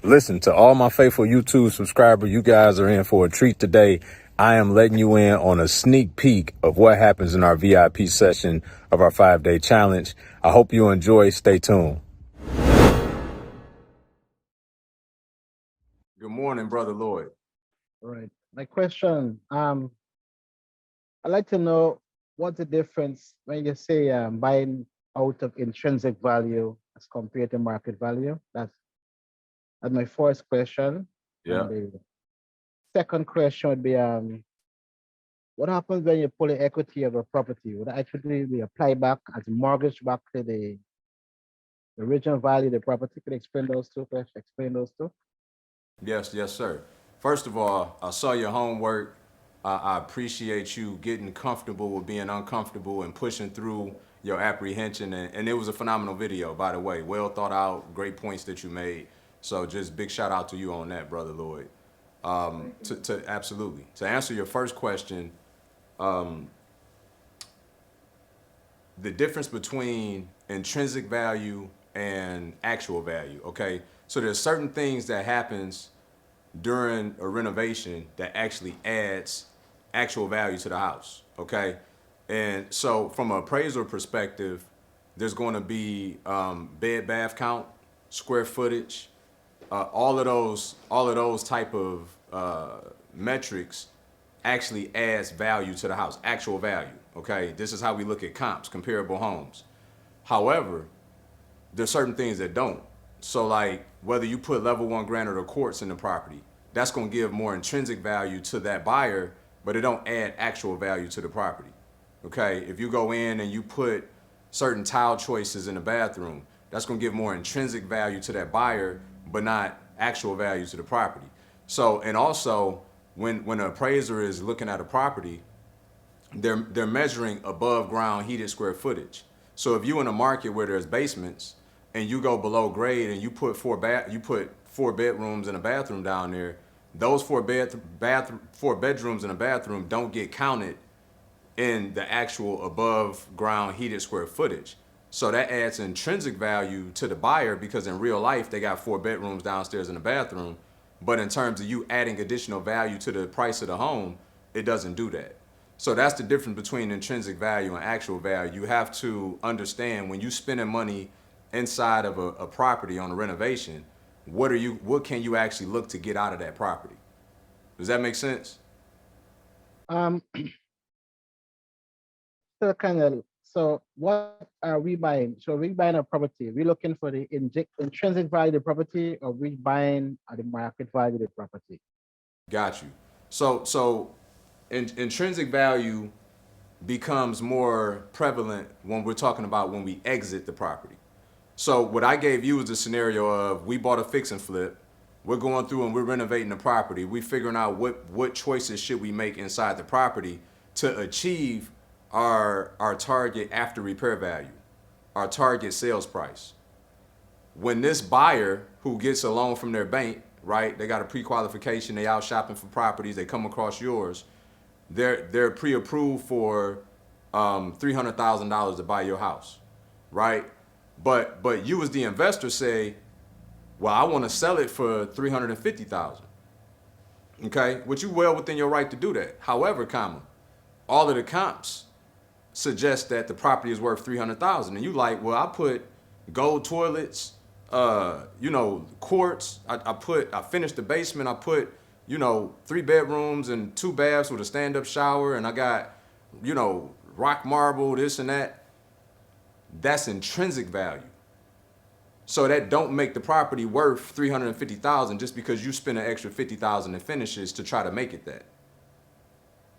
Listen, to all my faithful YouTube subscribers, you guys are in for a treat today. I am letting you in on a sneak peek of what happens in our VIP session of our 5-day challenge. I hope you enjoy. Stay tuned. Good morning, Brother Lloyd. All right. My question, I'd like to know what's the difference when you say buying out of intrinsic value as compared to market value? That's my first question. Yeah. And the second question would be what happens when you pull the equity of a property? Would that actually be applied back as a mortgage back to the original value of the property? Could you explain those two? Explain those two? Yes, sir. First of all, I saw your homework. I appreciate you getting comfortable with being uncomfortable and pushing through your apprehension. And it was a phenomenal video, by the way. Well thought out, great points that you made. So just big shout out to you on that, Brother Lloyd. Absolutely. To answer your first question, the difference between intrinsic value and actual value, okay? So there's certain things that happens during a renovation that actually adds actual value to the house, okay? And so from an appraiser perspective, there's going to be bed bath count, square footage, all of those type of metrics actually adds value to the house, actual value, okay? This is how we look at comps, comparable homes. However, there's certain things that don't. So like whether you put level 1 granite or quartz in the property, that's gonna give more intrinsic value to that buyer, but it don't add actual value to the property, okay? If you go in and you put certain tile choices in the bathroom, that's gonna give more intrinsic value to that buyer, but not actual value to the property. So, and also when an appraiser is looking at a property, they're measuring above ground heated square footage. So if you in a market where there's basements and you go below grade and you put four bedrooms and a bathroom down there, those four bedrooms and a bathroom don't get counted in the actual above ground heated square footage. So that adds intrinsic value to the buyer because in real life they got 4 bedrooms downstairs and a bathroom. But in terms of you adding additional value to the price of the home, it doesn't do that. So that's the difference between intrinsic value and actual value. You have to understand when you spending money inside of a property on a renovation, what can you actually look to get out of that property? Does that make sense? Um, so what are we buying? So we buying a property. We looking for the intrinsic value of the property, or we buying at the market value of the property? Got you. So intrinsic value becomes more prevalent when we're talking about when we exit the property. So what I gave you is a scenario of we bought a fix and flip. We're going through and we're renovating the property. We're figuring out what choices should we make inside the property to achieve our target after repair value, our target sales price. When this buyer who gets a loan from their bank, right, they got a pre-qualification, they out shopping for properties, they come across yours, they're pre-approved for $300,000 to buy your house, right? But you as the investor say, well, I want to sell it for $350,000. Okay, which you well within your right to do that. However, all of the comps suggest that the property is worth $300,000, and you like, well, I put gold toilets, quartz. I finished the basement. I put 3 bedrooms and 2 baths with a stand-up shower, and I got rock marble, this and that. That's intrinsic value. So that don't make the property worth $350,000 just because you spend an extra $50,000 in finishes to try to make it that.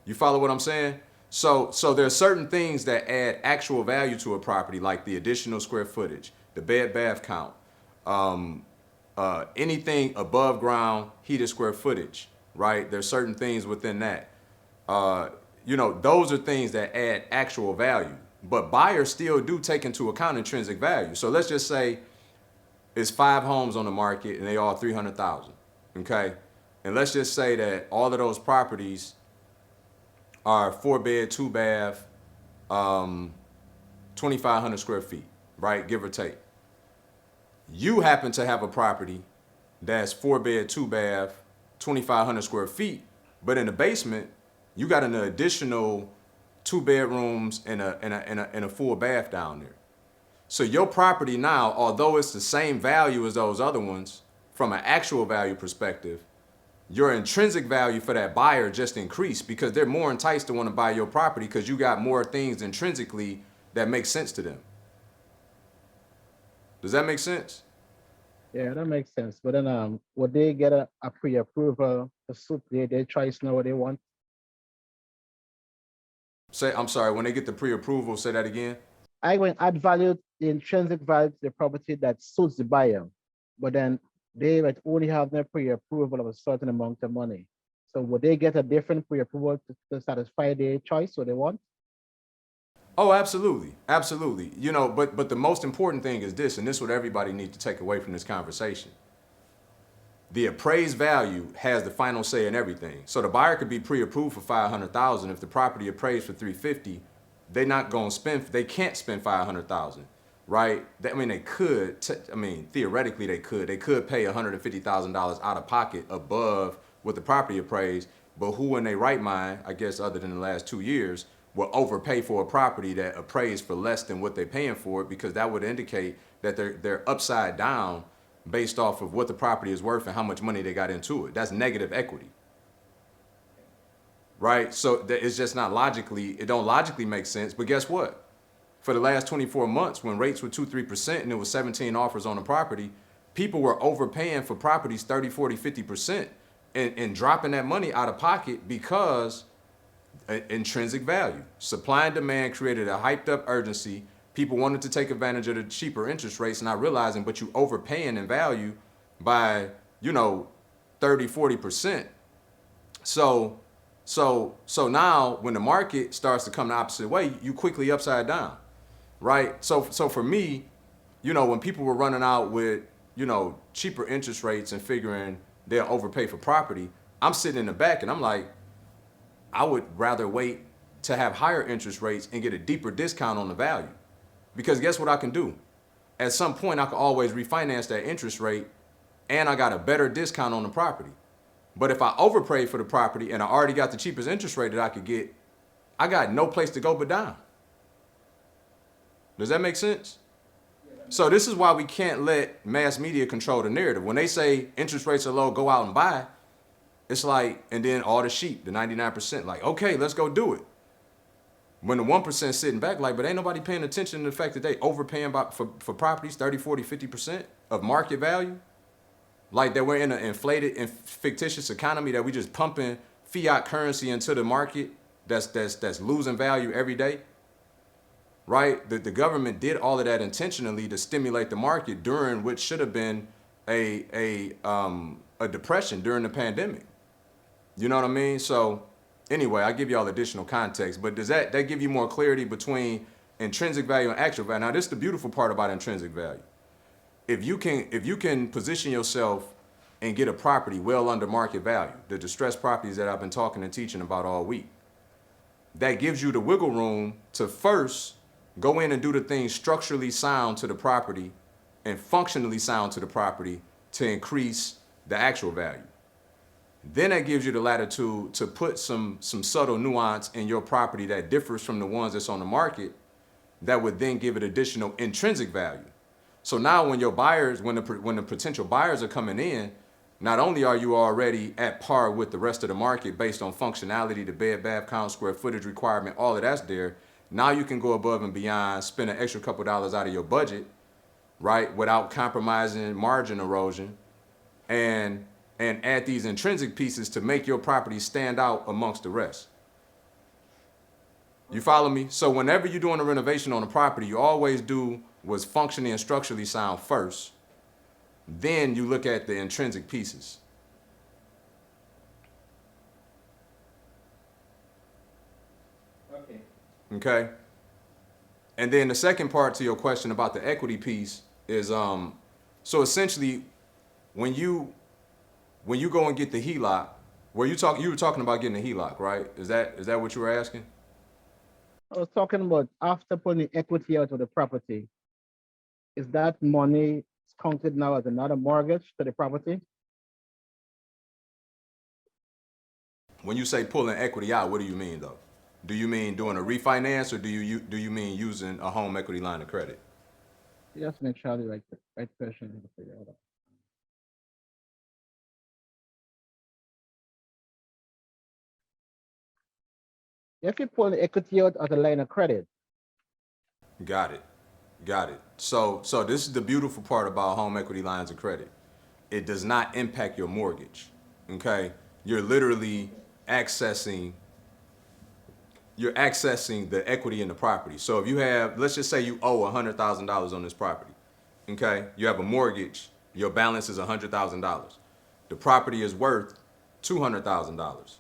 You follow what I'm saying? So there's certain things that add actual value to a property, like the additional square footage, the bed bath count, anything above ground heated square footage, right? There's certain things within that. Those are things that add actual value. But buyers still do take into account intrinsic value. So let's just say it's 5 homes on the market and they all 300,000. Okay, and let's just say that all of those properties are 4 bed, 2 bath, 2,500 square feet, right? Give or take. You happen to have a property that's 4 bed, 2 bath, 2,500 square feet. But in the basement, you got an additional 2 bedrooms and a full bath down there. So your property now, although it's the same value as those other ones, from an actual value perspective, your intrinsic value for that buyer just increased because they're more enticed to want to buy your property because you got more things intrinsically that make sense to them. Does that make sense? Yeah, that makes sense. But then would they get a pre-approval to suit their choice now what they want? Say, I'm sorry, when they get the pre-approval, say that again. I going add value, the intrinsic value to the property that suits the buyer, but then they might only have their pre-approval of a certain amount of money. So would they get a different pre-approval to satisfy their choice what they want? Oh, absolutely, absolutely. You know, but the most important thing is this, and this is what everybody needs to take away from this conversation. The appraised value has the final say in everything. So the buyer could be pre-approved for 500,000. If the property appraised for 350, they're not going to spend. They can't spend 500,000, right? I mean, they could. I mean, theoretically, they could. They could pay $150,000 out of pocket above what the property appraised. But who in their right mind, I guess, other than the last 2 years, will overpay for a property that appraised for less than what they're paying for it? Because that would indicate that they're upside down based off of what the property is worth and how much money they got into it. That's negative equity, right? So it's just not logically, it don't logically make sense. But guess what? For the last 24 months, when rates were 2-3% and there was 17 offers on the property, people were overpaying for properties 30, 40, 50% and dropping that money out of pocket because intrinsic value. Supply and demand created a hyped up urgency. People wanted to take advantage of the cheaper interest rates, not realizing, but you overpaying in value by, 30, 40%. So now when the market starts to come the opposite way, you quickly upside down, right? So for me, when people were running out with, cheaper interest rates and figuring they'll overpay for property, I'm sitting in the back and I'm like, I would rather wait to have higher interest rates and get a deeper discount on the value. Because guess what I can do? At some point, I can always refinance that interest rate and I got a better discount on the property. But if I overpaid for the property and I already got the cheapest interest rate that I could get, I got no place to go but down. Does that make sense? So this is why we can't let mass media control the narrative. When they say interest rates are low, go out and buy, it's like, and then all the sheep, the 99%, like, okay, let's go do it. When the 1% sitting back, like, but ain't nobody paying attention to the fact that they overpaying for properties 30, 40, 50% of market value. Like that we're in an inflated and fictitious economy that we just pumping fiat currency into the market that's losing value every day. Right? The government did all of that intentionally to stimulate the market during which should have been a depression during the pandemic. You know what I mean? So anyway, I give you all additional context, but does that give you more clarity between intrinsic value and actual value? Now, this is the beautiful part about intrinsic value. If you can position yourself and get a property well under market value, the distressed properties that I've been talking and teaching about all week, that gives you the wiggle room to first go in and do the things structurally sound to the property and functionally sound to the property to increase the actual value. Then that gives you the latitude to put some subtle nuance in your property that differs from the ones that's on the market that would then give it additional intrinsic value. So now when your buyers, when the potential buyers are coming in, not only are you already at par with the rest of the market based on functionality, the bed, bath count, square footage requirement, all of that's there. Now you can go above and beyond, spend an extra couple dollars out of your budget, right, without compromising margin erosion, and add these intrinsic pieces to make your property stand out amongst the rest. You follow me? So whenever you're doing a renovation on a property, you always do what's functionally and structurally sound first. Then you look at the intrinsic pieces. Okay? And then the second part to your question about the equity piece is so essentially when you go and get the HELOC, you were talking about getting a HELOC, right? Is that what you were asking? I was talking about after putting equity out of the property, is that money counted now as another mortgage to the property? When you say pulling equity out, what do you mean though? Do you mean doing a refinance, or do you mean using a home equity line of credit? Just make sure the right question to figure it out. If you pull the equity out of the line of credit, Got it. Got it. So this is the beautiful part about home equity lines of credit. It does not impact your mortgage. Okay? You're literally accessing you're accessing the equity in the property. So if you have, let's just say you owe $100,000 on this property. Okay? You have a mortgage, your balance is $100,000. The property is worth $200,000.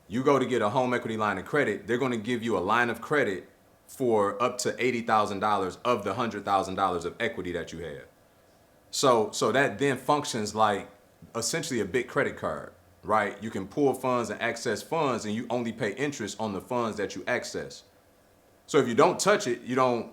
You go to get a home equity line of credit, they're going to give you a line of credit for up to $80,000 of the $100,000 of equity that you have. So that then functions like essentially a big credit card, right? You can pull funds and access funds, and you only pay interest on the funds that you access. So if you don't touch it, you don't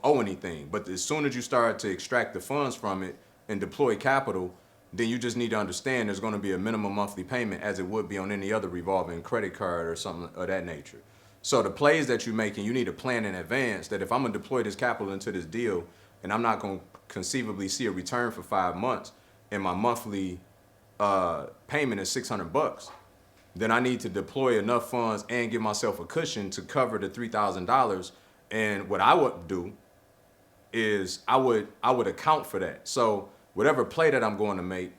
owe anything. But as soon as you start to extract the funds from it and deploy capital, then you just need to understand there's going to be a minimum monthly payment as it would be on any other revolving credit card or something of that nature. So the plays that you're making, you need to plan in advance that if I'm going to deploy this capital into this deal and I'm not going to conceivably see a return for 5 months and my monthly payment is $600, then I need to deploy enough funds and give myself a cushion to cover the $3,000. And what I would do is I would account for that. So whatever play that I'm going to make,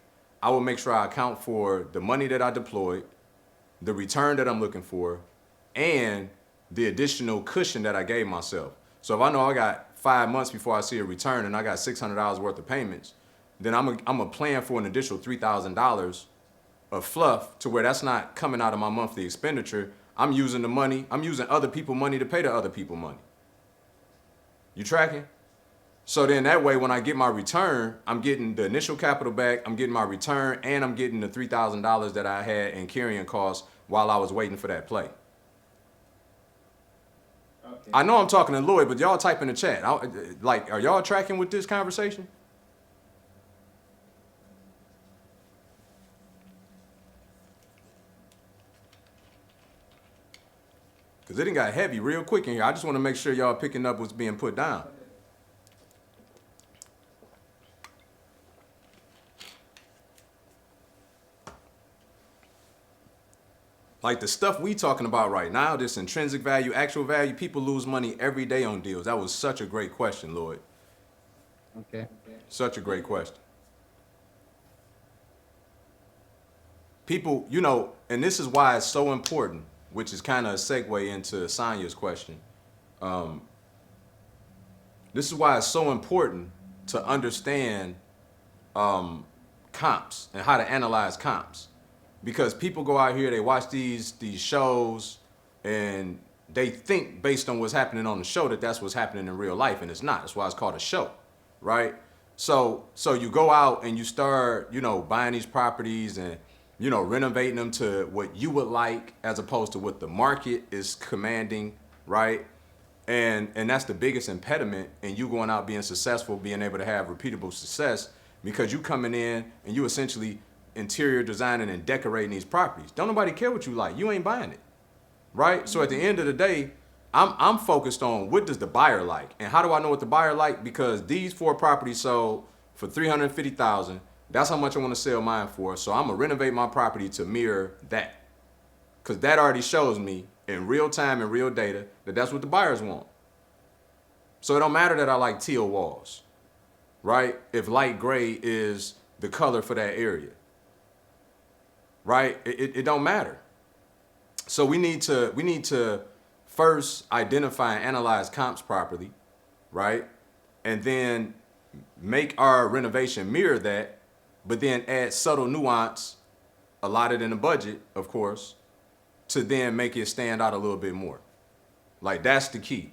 I will make sure I account for the money that I deployed, the return that I'm looking for, and the additional cushion that I gave myself. So if I know I got 5 months before I see a return and I got $600 worth of payments, then I'm a plan for an additional $3,000 of fluff to where that's not coming out of my monthly expenditure. I'm using the money, I'm using other people's money to pay the other people money. You tracking? So then that way, when I get my return, I'm getting the initial capital back, I'm getting my return, and I'm getting the $3,000 that I had in carrying costs while I was waiting for that play. Okay. I know I'm talking to Lloyd, but y'all type in the chat. Are y'all tracking with this conversation? Because it done got heavy real quick in here. I just want to make sure y'all picking up what's being put down. Like the stuff we talking about right now, this intrinsic value, actual value, people lose money every day on deals. That was such a great question, Lloyd. Okay. Such a great question. People, and this is why it's so important, which is kind of a segue into Sonya's question. This is why it's so important to understand comps and how to analyze comps. Because people go out here, they watch these shows, and they think based on what's happening on the show that that's what's happening in real life, and it's not. That's why it's called a show, right? So you go out and you start, buying these properties and, renovating them to what you would like as opposed to what the market is commanding, right? And that's the biggest impediment in you going out being successful, being able to have repeatable success, because you coming in and you essentially interior designing and decorating these properties. Don't nobody care what you like. You ain't buying it, right? So at the end of the day, I'm focused on what does the buyer like, and how do I know what the buyer like? Because these 4 properties sold for $350,000. That's how much I want to sell mine for. So I'm gonna renovate my property to mirror that, because that already shows me in real time and real data that that's what the buyers want. So it don't matter that I like teal walls, right? If light gray is the color for that area. Right? It don't matter. So we need to first identify and analyze comps properly, right? And then make our renovation mirror that, but then add subtle nuance, allotted in the budget, of course, to then make it stand out a little bit more. Like that's the key.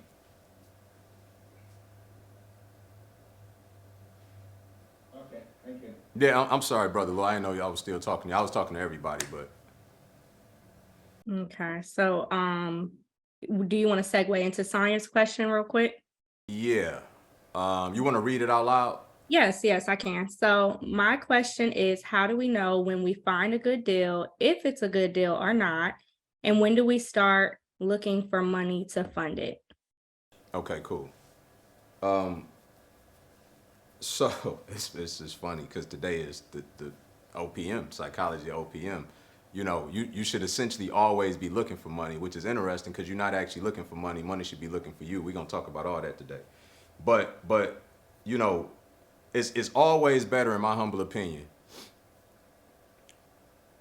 Okay, thank you. Yeah, I'm sorry, brother. Well, I didn't know y'all was still talking to you. I was talking to everybody, but. Okay, so do you want to segue into Sonya's question real quick? Yeah. You want to read it out loud? Yes, I can. So my question is, how do we know when we find a good deal, if it's a good deal or not? And when do we start looking for money to fund it? Okay, cool. So it's just funny because today is the OPM, psychology OPM. You should essentially always be looking for money, which is interesting because you're not actually looking for money. Money should be looking for you. We're gonna talk about all that today. But you know, it's always better, in my humble opinion,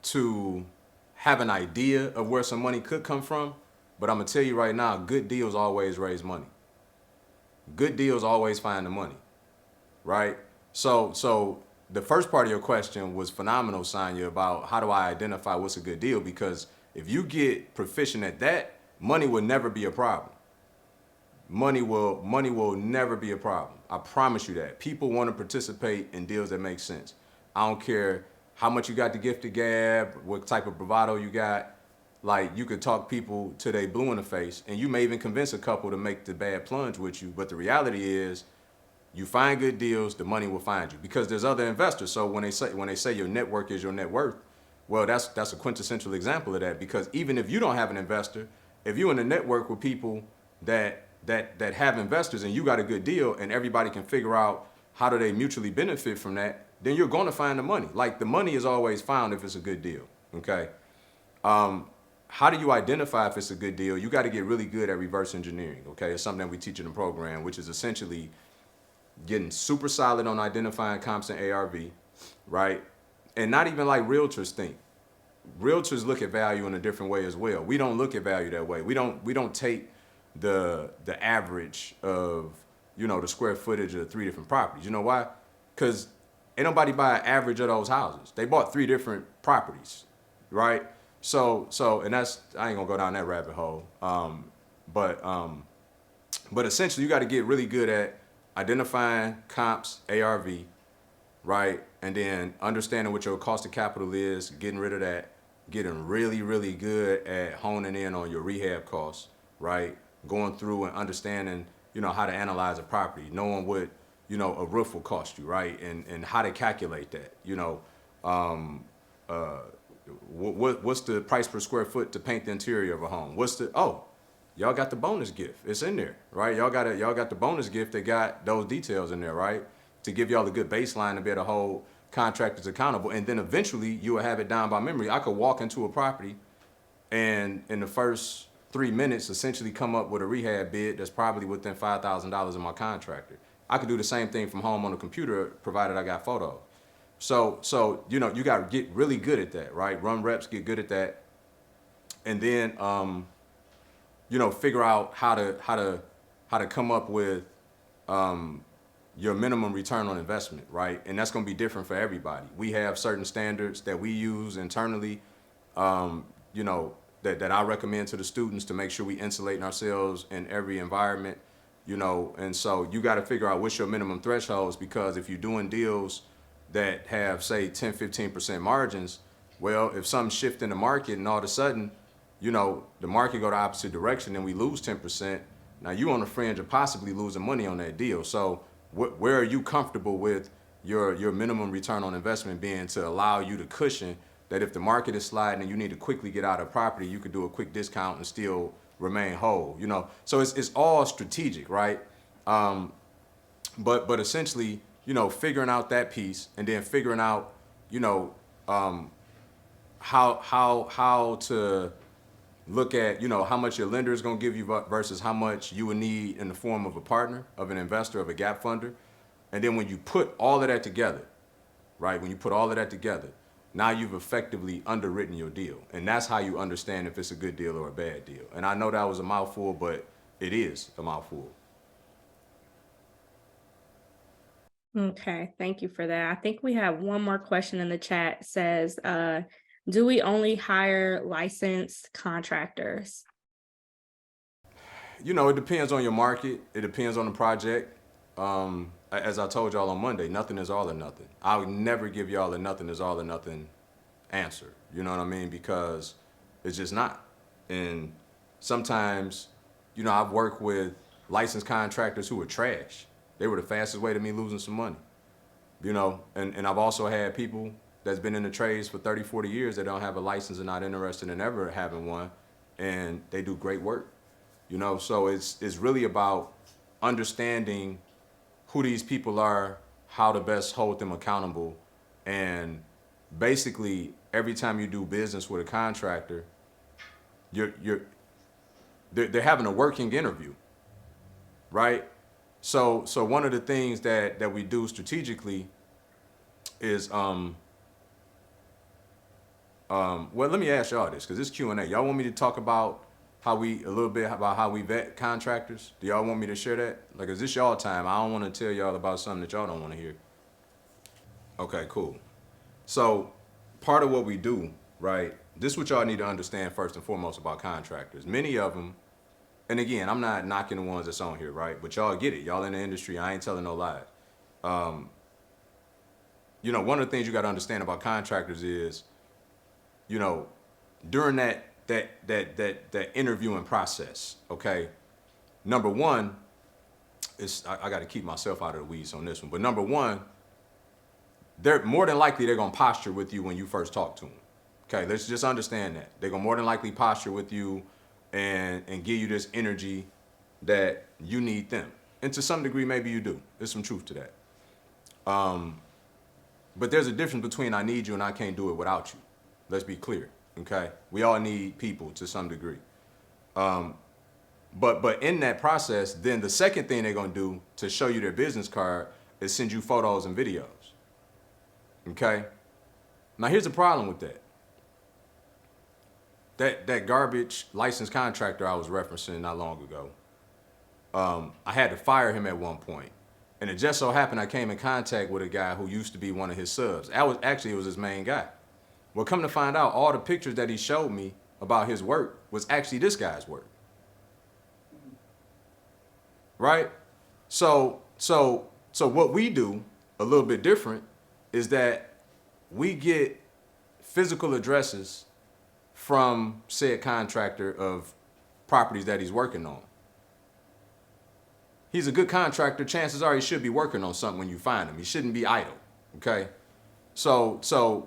to have an idea of where some money could come from. But I'm gonna tell you right now, good deals always raise money. Good deals always find the money, right? So the first part of your question was phenomenal, Sonya, about how do I identify what's a good deal? Because if you get proficient at that, money will never be a problem. Money will never be a problem. I promise you that. People want to participate in deals that make sense. I don't care how much you got to gift to gab, what type of bravado you got. Like, you could talk people till they blue in the face, and you may even convince a couple to make the bad plunge with you. But the reality is, you find good deals, the money will find you because there's other investors. So when they say your network is your net worth, well, that's a quintessential example of that. Because even if you don't have an investor, if you're in a network with people that have investors and you got a good deal and everybody can figure out how do they mutually benefit from that, then you're going to find the money. Like, the money is always found if it's a good deal. Okay. How do you identify if it's a good deal? You got to get really good at reverse engineering. Okay, it's something that we teach in the program, which is essentially getting super solid on identifying comps and ARV, right? And not even like realtors think. Realtors look at value in a different way as well. We don't look at value that way. We don't take the average of, the square footage of 3 different properties. You know why? Because ain't nobody buy an average of those houses. They bought 3 different properties, right? So and that's, I ain't gonna go down that rabbit hole. But essentially, you got to get really good at identifying comps, ARV, right? And then understanding what your cost of capital is, getting rid of that, getting really, really good at honing in on your rehab costs, right? Going through and understanding, how to analyze a property, knowing what, a roof will cost you, right? And how to calculate that, um, uh, what's the price per square foot to paint the interior of a home? Y'all got the bonus gift. It's in there, right? Y'all got the bonus gift that got those details in there, right? To give y'all a good baseline to be able to hold contractors accountable. And then eventually you will have it down by memory. I could walk into a property and in the first 3 minutes essentially come up with a rehab bid that's probably within $5,000 of my contractor. I could do the same thing from home on the computer, provided I got photos. So you got to get really good at that, right? Run reps, get good at that. And then figure out how to come up with your minimum return on investment, right? And that's going to be different for everybody. We have certain standards that we use internally, that I recommend to the students to make sure we insulating ourselves in every environment, and so you got to figure out what's your minimum thresholds, because if you're doing deals that have, say, 10-15% margins, well, if something shifts in the market and all of a sudden, the market go the opposite direction and we lose 10%, now you on the fringe of possibly losing money on that deal. So where are you comfortable with your minimum return on investment being to allow you to cushion that if the market is sliding and you need to quickly get out of property, you could do a quick discount and still remain whole, So it's all strategic, right? But essentially, figuring out that piece and then figuring out, how to look at, how much your lender is going to give you versus how much you would need in the form of a partner, of an investor, of a gap funder. And then when you put all of that together, right? When you put all of that together, now you've effectively underwritten your deal. And that's how you understand if it's a good deal or a bad deal. And I know that was a mouthful, but it is a mouthful. Okay, thank you for that. I think we have one more question in the chat. It says, do we only hire licensed contractors? It depends on your market. It depends on the project. As I told y'all on Monday, nothing is all or nothing. I would never give y'all a nothing is all or nothing answer. You know what I mean? Because it's just not. And sometimes, I've worked with licensed contractors who were trash. They were the fastest way to me losing some money. you know, and I've also had people that's been in the trades for 30, 40 years that don't have a license and not interested in ever having one, and they do great work, you know. So it's really about understanding who these people are, how to best hold them accountable, and basically every time you do business with a contractor, you're they're having a working interview, right? So one of the things that we do strategically is well, let me ask y'all this, because it's Q&A. Y'all want me to talk about a little bit about how we vet contractors? Do y'all want me to share that? Like, is this y'all time? I don't want to tell y'all about something that y'all don't want to hear. Okay, cool. So part of what we do, right? This is what y'all need to understand first and foremost about contractors. Many of them, and again, I'm not knocking the ones that's on here, right? But y'all get it. Y'all in the industry. I ain't telling no lies. You know, one of the things you got to understand about contractors is, you know, during that interviewing process, okay, number one is I got to keep myself out of the weeds on this one, but number one, they're more than likely they're gonna posture with you when you first talk to them. Okay, let's just understand that they're gonna more than likely posture with you and give you this energy that you need them, and to some degree maybe you do. There's some truth to that. But there's a difference between I need you and I can't do it without you. Let's be clear, okay? We all need people to some degree. But in that process, then the second thing they're gonna do to show you their business card is send you photos and videos, okay? Now here's the problem with that. That garbage licensed contractor I was referencing not long ago, I had to fire him at one point. And it just so happened I came in contact with a guy who used to be one of his subs. It was his main guy. Well, come to find out, all the pictures that he showed me about his work was actually this guy's work. Right? So what we do a little bit different is that we get physical addresses from said contractor of properties that he's working on. He's a good contractor. Chances are he should be working on something when you find him. He shouldn't be idle. Okay? So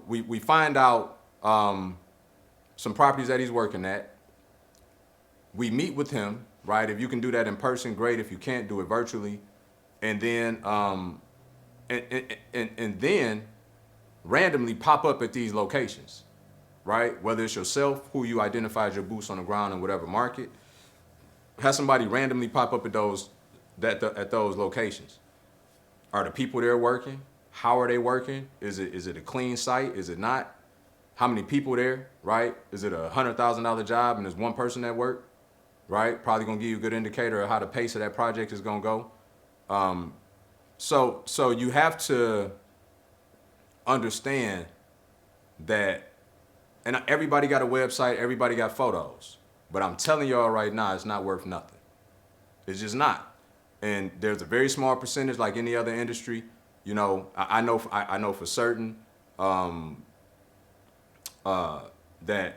we find out some properties that he's working at. We meet with him, right? If you can do that in person, great. If you can't, do it virtually. And then and then randomly pop up at these locations, right? Whether it's yourself, who you identify as your boots on the ground in whatever market, have somebody randomly pop up at those locations. Are the people there working? How are they working? Is it a clean site? Is it not? How many people there, right? Is it a $100,000 job and there's one person at work, right? Probably gonna give you a good indicator of how the pace of that project is gonna go. So you have to understand that, and everybody got a website, everybody got photos, but I'm telling y'all right now, it's not worth nothing. It's just not. And there's a very small percentage, like any other industry. You know, I know for certain that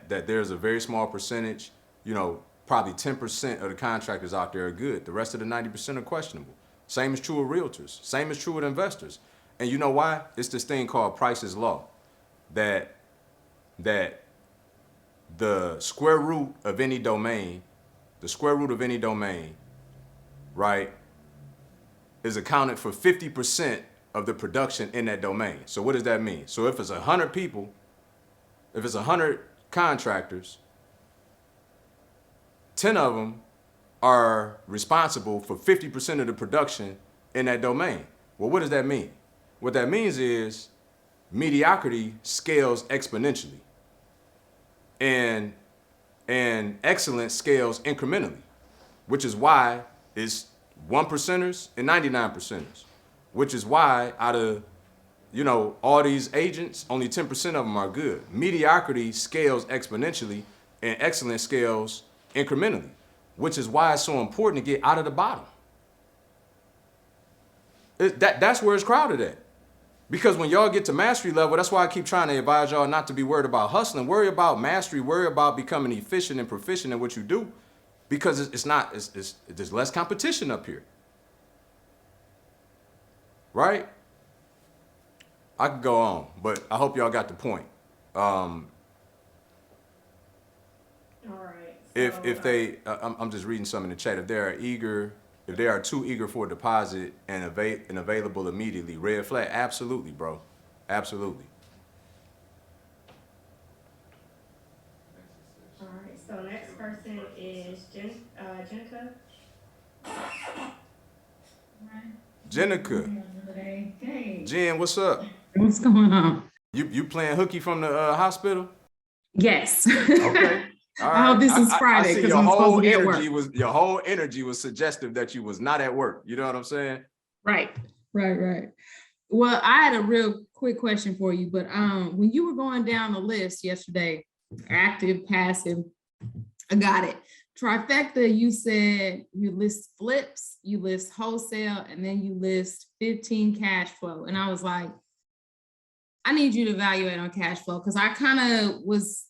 there's a very small percentage. You know, probably 10% of the contractors out there are good. The rest of the 90% are questionable. Same is true with realtors. Same is true with investors. And you know why? It's this thing called Price's Law, that the square root of any domain, right, is accounted for 50% of the production in that domain. So what does that mean? So if it's 100 people, if it's 100 contractors, 10 of them are responsible for 50% of the production in that domain. Well, what does that mean? What that means is mediocrity scales exponentially, and excellence scales incrementally, which is why it's 1%ers and 99%ers, which is why out of, you know, all these agents, only 10% of them are good. Mediocrity scales exponentially and excellence scales incrementally, which is why it's so important to get out of the bottom. That's where it's crowded at. Because when y'all get to mastery level, that's why I keep trying to advise y'all not to be worried about hustling. Worry about mastery. Worry about becoming efficient and proficient in what you do. Because there's less competition up here. Right? I could go on, but I hope y'all got the point. All right. If they, I'm just reading some in the chat. If they are too eager for a deposit and available immediately, red flag. Absolutely, bro. Absolutely. All right. So next person is Jenica. Jenica. Jen, what's up? What's going on? You playing hooky from the hospital? Yes. Okay. All I hope right. this is I Friday see because I'm supposed to be at work. your whole energy was suggestive that you was not at work. You know what I'm saying? Right. Well, I had a real quick question for you, but when you were going down the list yesterday, active, passive, I got it. Trifecta, you said you list flips, you list wholesale, and then you list 15 cash flow. And I was like, I need you to evaluate on cash flow because I kind of was,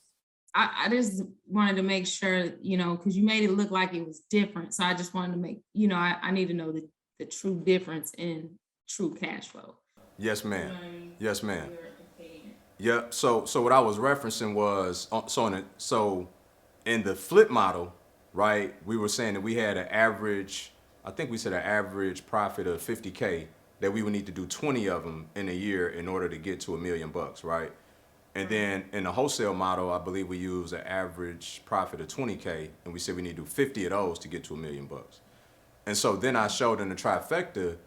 I just wanted to make sure, because you made it look like it was different. So I just wanted to make, I need to know the true difference in true cash flow. Yes, ma'am. Yes, ma'am. Yep. So what I was referencing was so in the flip model, right? We were saying that we had an average, I think we said an average profit of 50K, that we would need to do 20 of them in a year in order to get to $1 million, right? And then in the wholesale model, I believe we use an average profit of 20K, and we said we need to do 50 of those to get to $1 million. And so then I showed in the trifecta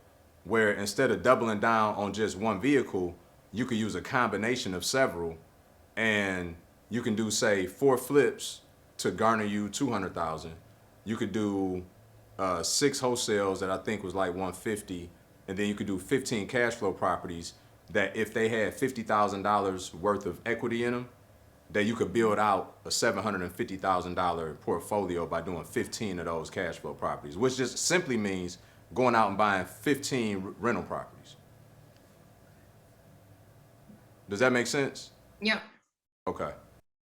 where instead of doubling down on just one vehicle, you could use a combination of several, and you can do, say, 4 flips to garner you 200,000. You could do 6 wholesales that I think was like 150, and then you could do 15 cash flow properties that if they had $50,000 worth of equity in them, that you could build out a $750,000 portfolio by doing 15 of those cash flow properties, which just simply means going out and buying 15 rental properties. Does that make sense? Yep. Okay.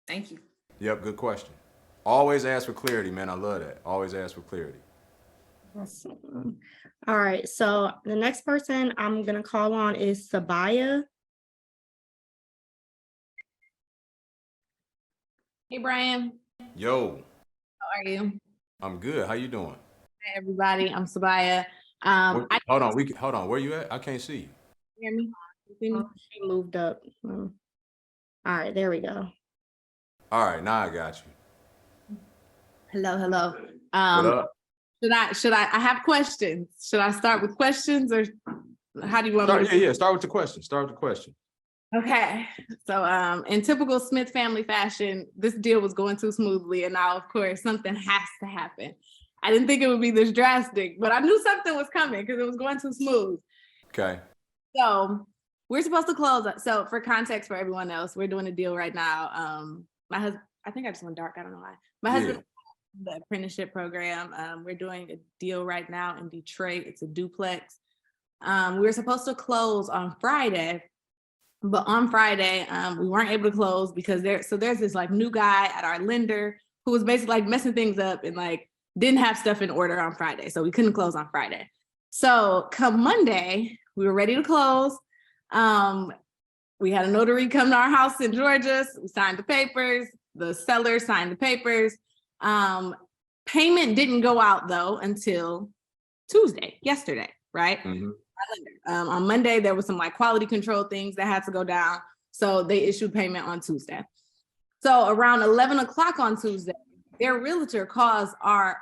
Thank you. Yep, good question. Always ask for clarity, man. I love that. Always ask for clarity. Awesome. All right. So the next person I'm going to call on is Sabaya. Hey, Brian. Yo, How are you? I'm good. How you doing? Hi, everybody. I'm Sabaya. Hold on. Where you at? I can't see you. Hear me? Oh, she moved up. All right. There we go. All right, now I got you. Hello. What up? Should I have questions? Should I start with questions or how do you want me to? Yeah. Start with the question. Okay. So in typical Smith family fashion, this deal was going too smoothly. And now, of course, something has to happen. I didn't think it would be this drastic, but I knew something was coming because it was going too smooth. Okay. So we're supposed to close. So for context for everyone else, we're doing a deal right now. My husband, I think I just went dark. I don't know why. My husband, the apprenticeship program. We're doing a deal right now in Detroit. It's a duplex. We were supposed to close on Friday, but on Friday, we weren't able to close because there's this like new guy at our lender who was basically like messing things up and like didn't have stuff in order on Friday. So we couldn't close on Friday. So come Monday, we were ready to close. We had a notary come to our house in Georgia. So we signed the papers. The seller signed the papers. Payment didn't go out though until yesterday, right? Mm-hmm. On Monday, there was some like quality control things that had to go down. So they issued payment on Tuesday. So around 11 o'clock on Tuesday, their realtor calls our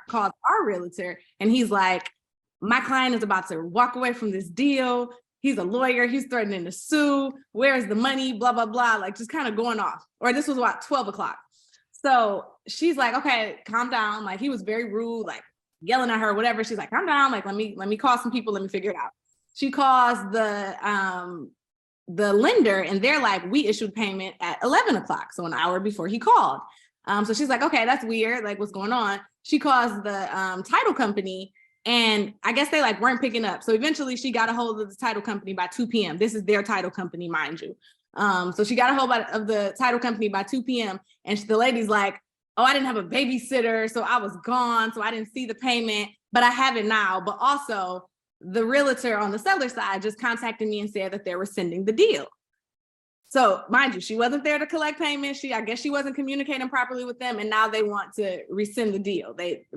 realtor and he's like, my client is about to walk away from this deal. He's a lawyer. He's threatening to sue. Where's the money? Blah, blah, blah. Like just kind of going off. Or this was about 12 o'clock. So she's like, okay, calm down. Like he was very rude, like yelling at her, whatever. She's like, calm down. Like, let me call some people. Let me figure it out. She calls the lender and they're like, we issued payment at 11 o'clock. So an hour before he called. So she's like, okay, that's weird. Like what's going on? She calls the title company and I guess they like weren't picking up. So eventually she got a hold of the title company by 2 p.m. This is their title company, mind you. So she got a hold of the title company by 2 p.m. And the lady's like, oh, I didn't have a babysitter. So I was gone. So I didn't see the payment, but I have it now. But also the realtor on the seller side just contacted me and said that they were sending the deal. So mind you, she wasn't there to collect payment. I guess she wasn't communicating properly with them, and now they want to rescind the deal.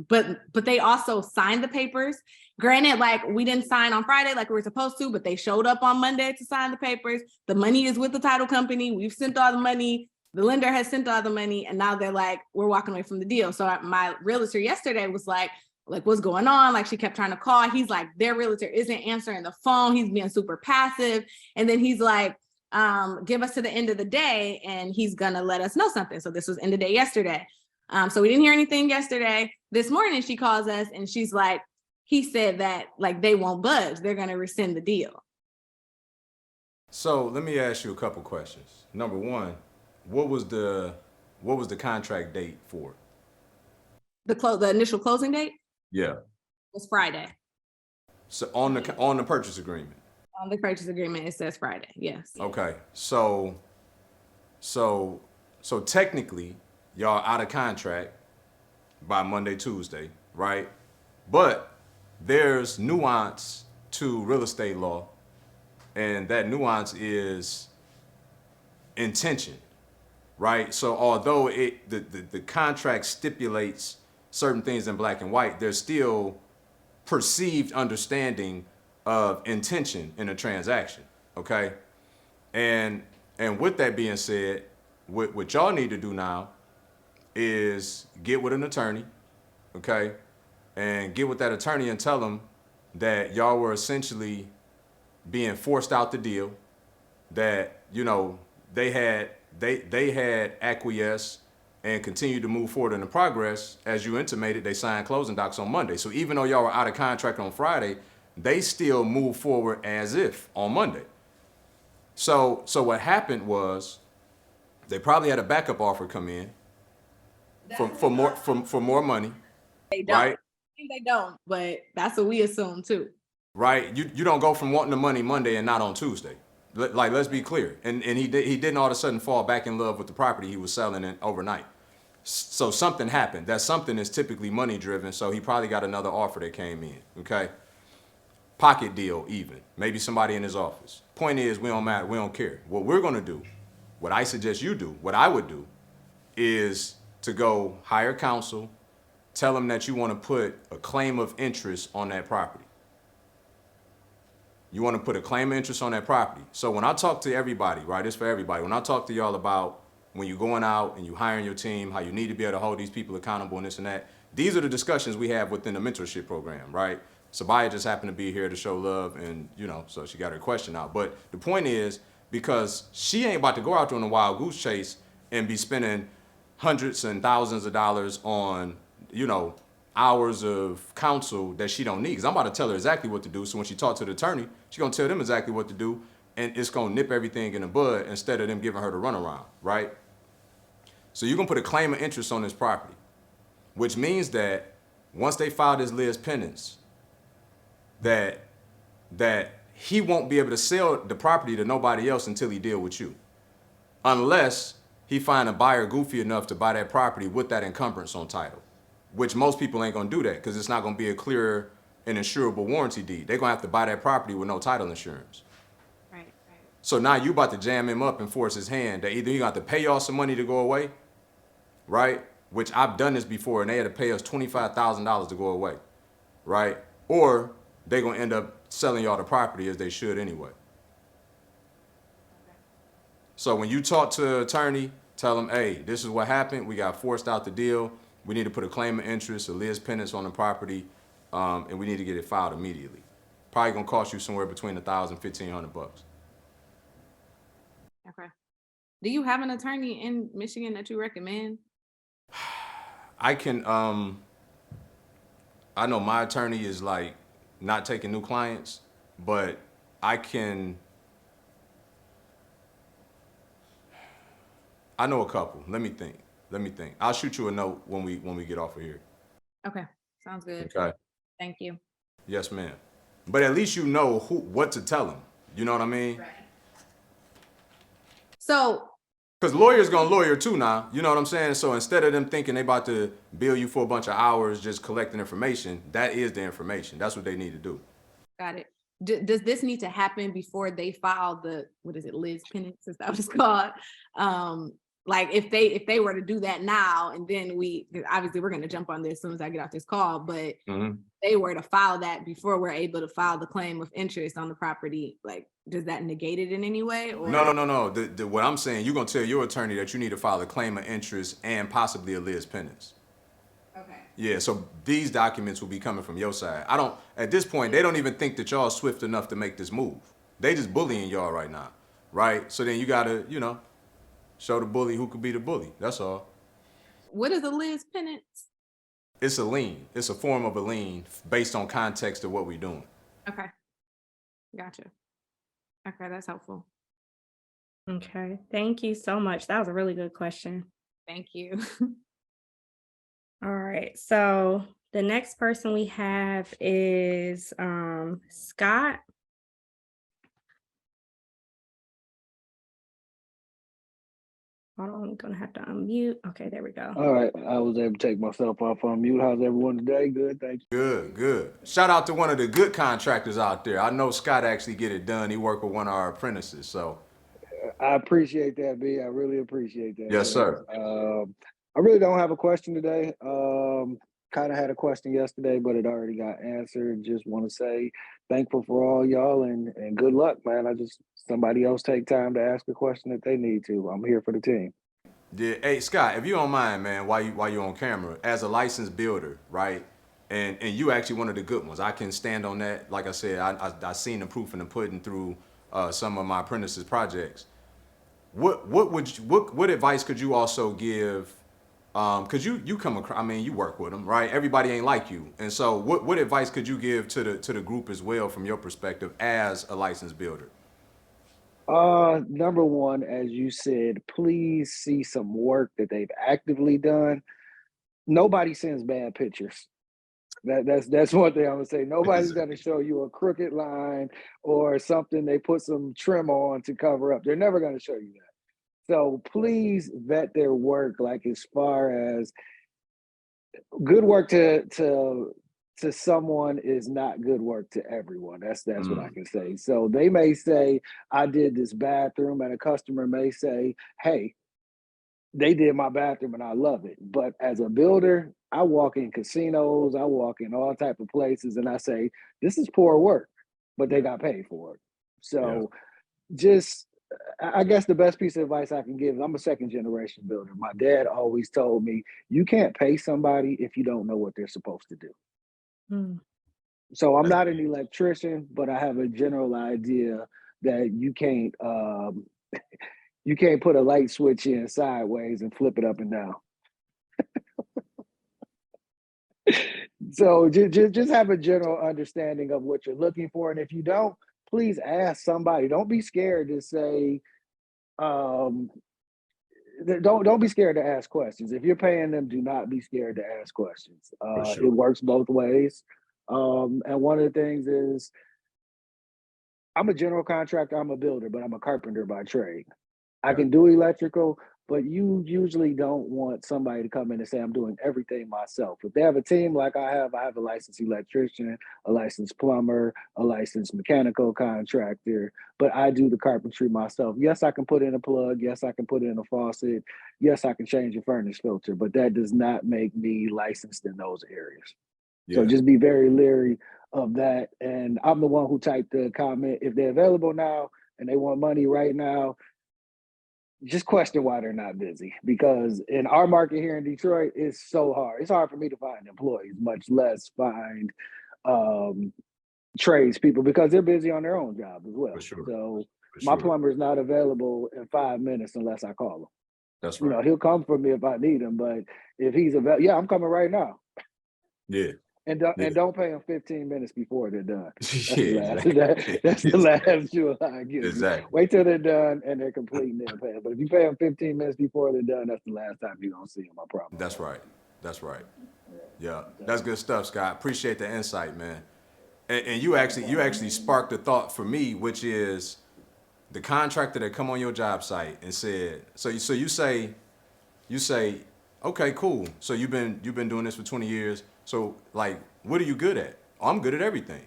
But they also signed the papers. Granted, like we didn't sign on Friday like we were supposed to, but they showed up on Monday to sign the papers. The money is with the title company. We've sent all the money. The lender has sent all the money, and now they're like, we're walking away from the deal. So my realtor yesterday was like, what's going on? Like she kept trying to call. He's like, their realtor isn't answering the phone. He's being super passive. And then he's like, give us to the end of the day and he's gonna let us know something. So this was end of day yesterday. So we didn't hear anything yesterday. This morning she calls us and she's like, he said that like they won't budge. They're gonna rescind the deal. So let me ask you a couple questions. Number one, what was the contract date for? The initial closing date Yeah. was Friday. So on the purchase agreement. On the purchase agreement, it says Friday. Yes. Okay. So technically, y'all out of contract by Monday, Tuesday, right? But there's nuance to real estate law, and that nuance is intention, right? So although the contract stipulates certain things in black and white, there's still perceived understanding of intention in a transaction, okay? And with that being said, what y'all need to do now is get with an attorney, okay? And get with that attorney and tell them that y'all were essentially being forced out the deal, that, you know, they had acquiesced and continued to move forward in the progress. As you intimated, they signed closing docs on Monday. So even though y'all were out of contract on Friday, they still moved forward as if on Monday. So what happened was they probably had a backup offer come in for more money. They don't. Right? They don't, but that's what we assume too. Right? You don't go from wanting the money Monday and not on Tuesday. Like, let's be clear. And he didn't all of a sudden fall back in love with the property he was selling it overnight. So something happened. That something is typically money driven. So he probably got another offer that came in. Okay. Pocket deal even. Maybe somebody in his office. Point is, we don't matter. We don't care. What we're going to do, what I suggest you do, what I would do, is to go hire counsel, tell them that you want to put a claim of interest on that property. You want to put a claim of interest on that property. So when I talk to everybody, right, it's for everybody. When I talk to y'all about when you're going out and you hiring your team, how you need to be able to hold these people accountable and this and that, these are the discussions we have within the mentorship program, right? Sabaya just happened to be here to show love and, you know, so she got her question out. But the point is, because she ain't about to go out there on a wild goose chase and be spending hundreds and thousands of dollars on, you know, hours of counsel that she don't need. Because I'm about to tell her exactly what to do. So when she talks to the attorney, she's going to tell them exactly what to do. And it's going to nip everything in the bud instead of them giving her the runaround, right? So you're going to put a claim of interest on this property, which means that once they file this lis pendens, that he won't be able to sell the property to nobody else until he deal with you. Unless he find a buyer goofy enough to buy that property with that encumbrance on title, which most people ain't gonna do that because it's not gonna be a clear and insurable warranty deed. They're gonna have to buy that property with no title insurance. Right. So now you about to jam him up and force his hand that either he got to pay y'all some money to go away, right? Which I've done this before and they had to pay us $25,000 to go away, right? Or they're gonna end up selling y'all the property as they should anyway. So when you talk to an attorney, tell them, hey, this is what happened. We got forced out the deal. We need to put a claim of interest, a lis pendens on the property, and we need to get it filed immediately. Probably gonna cost you somewhere between $1,000 and $1,500. Okay. Do you have an attorney in Michigan that you recommend? I can, I know my attorney is like not taking new clients, but I know a couple. Let me think. I'll shoot you a note when we get off of here. Okay. Sounds good. Okay. Thank you. Yes, ma'am. But at least you know what to tell them. You know what I mean? Right. So, Because lawyers gonna lawyer too now. You know what I'm saying? So instead of them thinking they about to bill you for a bunch of hours just collecting information, that is the information. That's what they need to do. Got it. Does this need to happen before they file the, what is it, Liz Penance, is that what it's called? Like if they were to do that now, and then obviously we're gonna jump on this as soon as I get off this call, but they were to file that before we're able to file the claim of interest on the property, like, does that negate it in any way? Or? No. What I'm saying, you're gonna tell your attorney that you need to file a claim of interest and possibly a Liz Penance. Okay. Yeah, so these documents will be coming from your side. At this point, they don't even think that y'all swift enough to make this move. They just bullying y'all right now, right? So then you gotta, show the bully who could be the bully. That's all. What is a Liz Penance? It's a lien. It's a form of a lien based on context of what we're doing. Okay. Gotcha. Okay, that's helpful. Okay, thank you so much. That was a really good question. Thank you. All right, so the next person we have is Scott. Hold on, I'm gonna have to unmute. Okay, there we go. All right, I was able to take myself off on mute. How's everyone today? Good, thank you. Good. Shout out to one of the good contractors out there. I know Scott actually get it done. He worked with one of our apprentices, so. I appreciate that, B. I really appreciate that. Yes, sir. I really don't have a question today. Kind of had a question yesterday, but it already got answered. Just want to say thankful for all y'all and good luck, man. Somebody else take time to ask a question that they need to. I'm here for the team. Yeah, hey Scott, if you don't mind, man, while you're on camera, as a licensed builder, right? And you actually one of the good ones. I can stand on that. Like I said, I seen the proof in the pudding through some of my apprentices projects. What advice could you also give? Because you come across, I mean, you work with them, right? Everybody ain't like you, and so what advice could you give to the group as well from your perspective as a licensed builder? Number one, as you said, please see some work that they've actively done. Nobody sends bad pictures. That's one thing I'm gonna say. Nobody's gonna show you a crooked line or something they put some trim on to cover up. They're never gonna show you that. So please vet their work, like as far as good work to someone is not good work to everyone. That's what I can say. So they may say, I did this bathroom, and a customer may say, hey, they did my bathroom and I love it. But as a builder, I walk in casinos, I walk in all type of places, and I say, this is poor work, but they got paid for it. So just, I guess the best piece of advice I can give, I'm a second generation builder. My dad always told me, you can't pay somebody if you don't know what they're supposed to do. So I'm not an electrician, but I have a general idea that you can't put a light switch in sideways and flip it up and down. So just have a general understanding of what you're looking for. And if you don't, please ask somebody. Don't be scared to say, don't be scared to ask questions. If you're paying them, do not be scared to ask questions. Sure. It works both ways. And one of the things is, I'm a general contractor, I'm a builder, but I'm a carpenter by trade. I can do electrical, but you usually don't want somebody to come in and say, I'm doing everything myself. If they have a team like I have a licensed electrician, a licensed plumber, a licensed mechanical contractor, but I do the carpentry myself. Yes, I can put in a plug. Yes, I can put in a faucet. Yes, I can change a furnace filter, but that does not make me licensed in those areas. Yeah. So just be very leery of that. And I'm the one who typed the comment. If they're available now and they want money right now, just question why they're not busy, because in our market here in Detroit, it's so hard. It's hard for me to find employees, much less find tradespeople, because they're busy on their own job as well. For sure. So For my sure. plumber is not available in 5 minutes unless I call him. That's You right. know, he'll come for me if I need him, but if he's available, yeah, I'm coming right now. Yeah. And don't pay them 15 minutes before they're done. That's Yeah, that's the last jewel I give you. Exactly. Wait till they're done and they're complete and they're paying. But if you pay them 15 minutes before they're done, that's the last time you're gonna see them. I promise. That's right. Yeah, that's good stuff, Scott. Appreciate the insight, man. And you actually sparked a thought for me, which is the contractor that come on your job site and said, so you say, okay, cool. So you've been doing this for 20 years. So like, what are you good at? Oh, I'm good at everything.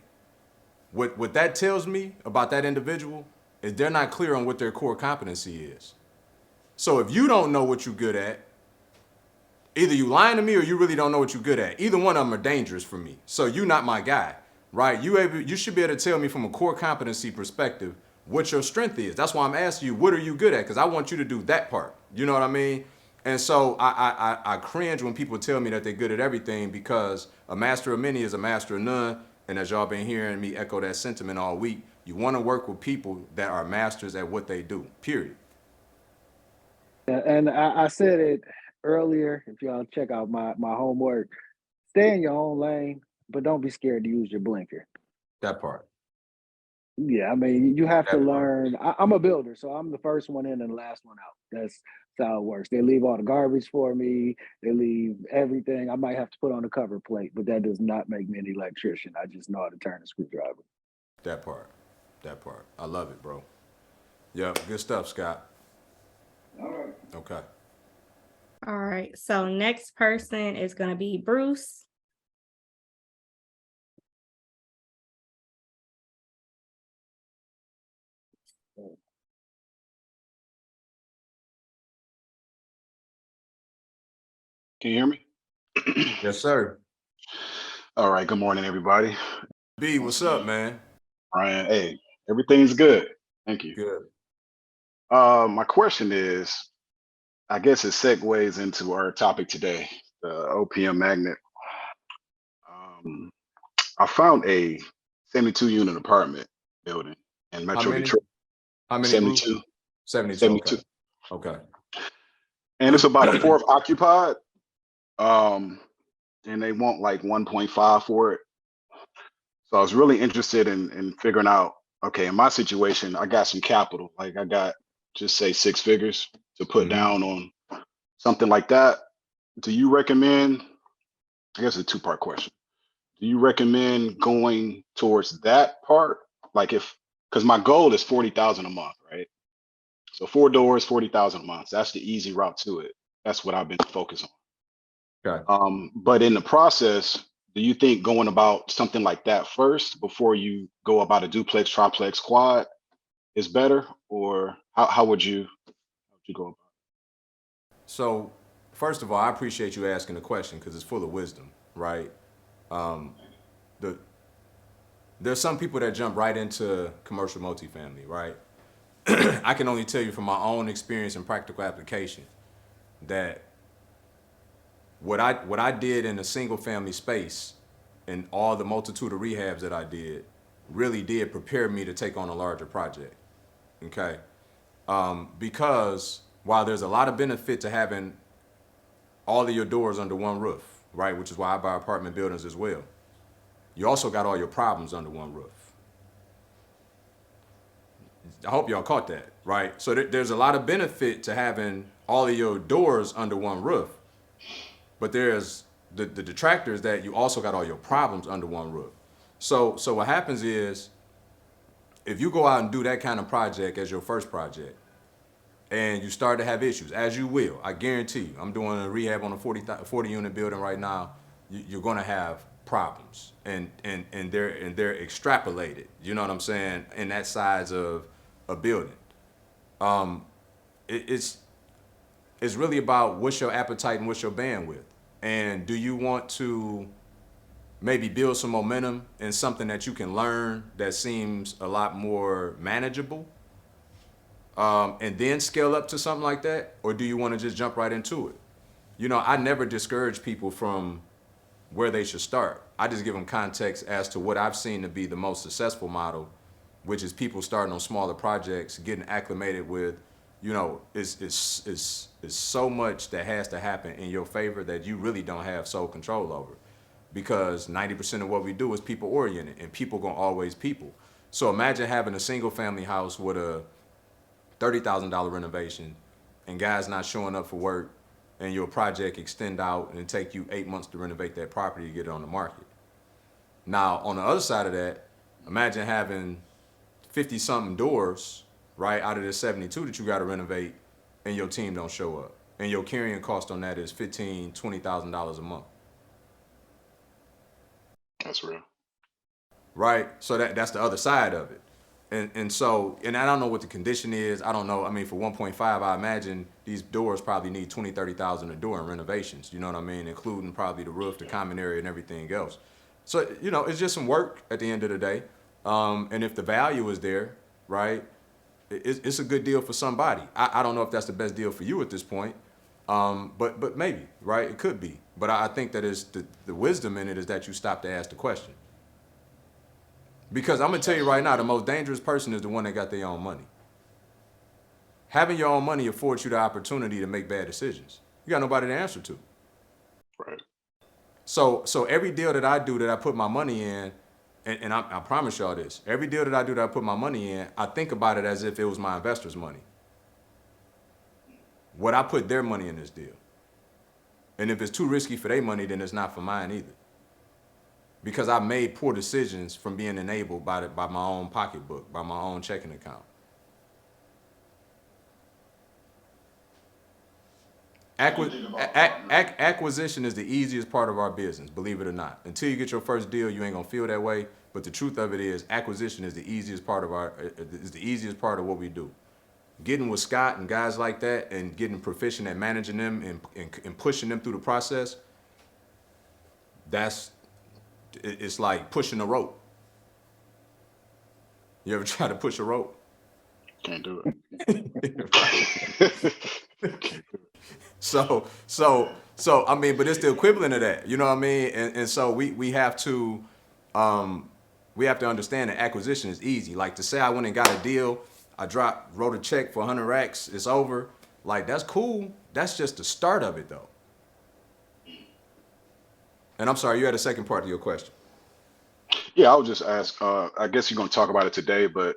What that tells me about that individual is they're not clear on what their core competency is. So if you don't know what you're good at, either you lying to me or you really don't know what you're good at. Either one of them are dangerous for me. So you're not my guy, right? You should be able to tell me from a core competency perspective what your strength is. That's why I'm asking you, what are you good at? Because I want you to do that part. You know what I mean? And so I cringe when people tell me that they're good at everything, because a master of many is a master of none. And as y'all been hearing me echo that sentiment all week, you want to work with people that are masters at what they do, period. And I said it earlier. If y'all check out my homework, stay in your own lane, but don't be scared to use your blinker. That part. Yeah, I mean, you have to That part. learn. I'm a builder, so I'm the first one in and the last one out. That's how it works. They leave all the garbage for me. They leave everything. I might have to put on a cover plate, but that does not make me an electrician. I just know how to turn a screwdriver. That part. That part. I love it, bro. Yep. Good stuff, Scott. All right. Okay. All right. So next person is going to be Bruce. Can you hear me? Yes, sir. All right. Good morning, everybody. B, what's up, man? Brian, hey, everything's good. Thank you. Good. My question is, I guess it segues into our topic today, the OPM magnet. I found a 72 unit apartment building in How Metro many? Detroit. How many, Bruce? 72. 72. 72. Okay. And it's about a fourth occupied. And they want like 1.5 for it. So I was really interested in figuring out, okay, in my situation, I got some capital. Like I got just say 6 figures to put down on something like that. Do you recommend, I guess it's a 2-part question. Do you recommend going towards that part? Like because my goal is 40,000 a month, right? So 4 doors, 40,000 a month. That's the easy route to it. That's what I've been focused on. Okay. But in the process, do you think going about something like that first before you go about a duplex, triplex, quad is better, or how would you go about So, first of all, I appreciate you asking the question because it's full of wisdom, right? The There's some people that jump right into commercial multifamily, right? I can only tell you from my own experience and practical application that what I did in a single family space and all the multitude of rehabs that I did really did prepare me to take on a larger project. Okay. Because while there's a lot of benefit to having all of your doors under one roof, right? Which is why I buy apartment buildings as well. You also got all your problems under one roof. I hope y'all caught that, right? So there's a lot of benefit to having all of your doors under one roof, but there's the detractors that you also got all your problems under one roof. So what happens is, if you go out and do that kind of project as your first project, and you start to have issues, as you will, I guarantee you, I'm doing a rehab on a 40 unit building right now, you're gonna have problems, and they're extrapolated, you know what I'm saying, in that size of a building. It's really about what's your appetite and what's your bandwidth, and do you want to maybe build some momentum in something that you can learn that seems a lot more manageable, and then scale up to something like that? Or do you want to just jump right into it? You know, I never discourage people from where they should start. I just give them context as to what I've seen to be the most successful model, which is people starting on smaller projects, getting acclimated with, you know, it's so much that has to happen in your favor that you really don't have sole control over. Because 90% of what we do is people oriented, and people gonna always people. So imagine having a single family house with a $30,000 renovation and guys not showing up for work, and your project extend out and it take you 8 months to renovate that property to get it on the market. Now, on the other side of that, imagine having 50 something doors, right, out of the 72 that you got to renovate, and your team don't show up. And your carrying cost on that is $15,000, $20,000 a month. it? That's real. right? So that's the other side of it. And so, and I don't know what the condition is. I don't know. I mean, for 1.5, I imagine these doors probably need 20, 30,000 a door in renovations. You know what I mean? Including probably the roof, the common area, and everything else. So, you know, it's just some work at the end of the day. And if the value is there, right, it's a good deal for somebody. I don't know if that's the best deal for you at this point. But maybe, right? It could be. But I think that is the wisdom in it is that you stop to ask the question. Because I'm gonna tell you right now, the most dangerous person is the one that got their own money. Having your own money affords you the opportunity to make bad decisions. You got nobody to answer to. Right. So every deal that I do that I put my money in, and I promise y'all this, every deal that I do that I put my money in, I think about it as if it was my investors' money. Would I put their money in this deal? And if it's too risky for their money, then it's not for mine either. Because I made poor decisions from being enabled by my own pocketbook, by my own checking account. Acquisition is the easiest part of our business, believe it or not. Until you get your first deal, you ain't gonna feel that way. But the truth of it is, acquisition is the easiest part of what we do. Getting with Scott and guys like that, and getting proficient at managing them and pushing them through the process. It's like pushing a rope. You ever try to push a rope? Can't do it. So I mean, but it's the equivalent of that. You know what I mean? And so we have to understand that acquisition is easy. Like to say I went and got a deal, I wrote a check for 100 racks, it's over. Like that's cool. That's just the start of it though. And I'm sorry, you had a second part of your question. Yeah, I would just ask, I guess you're gonna talk about it today, but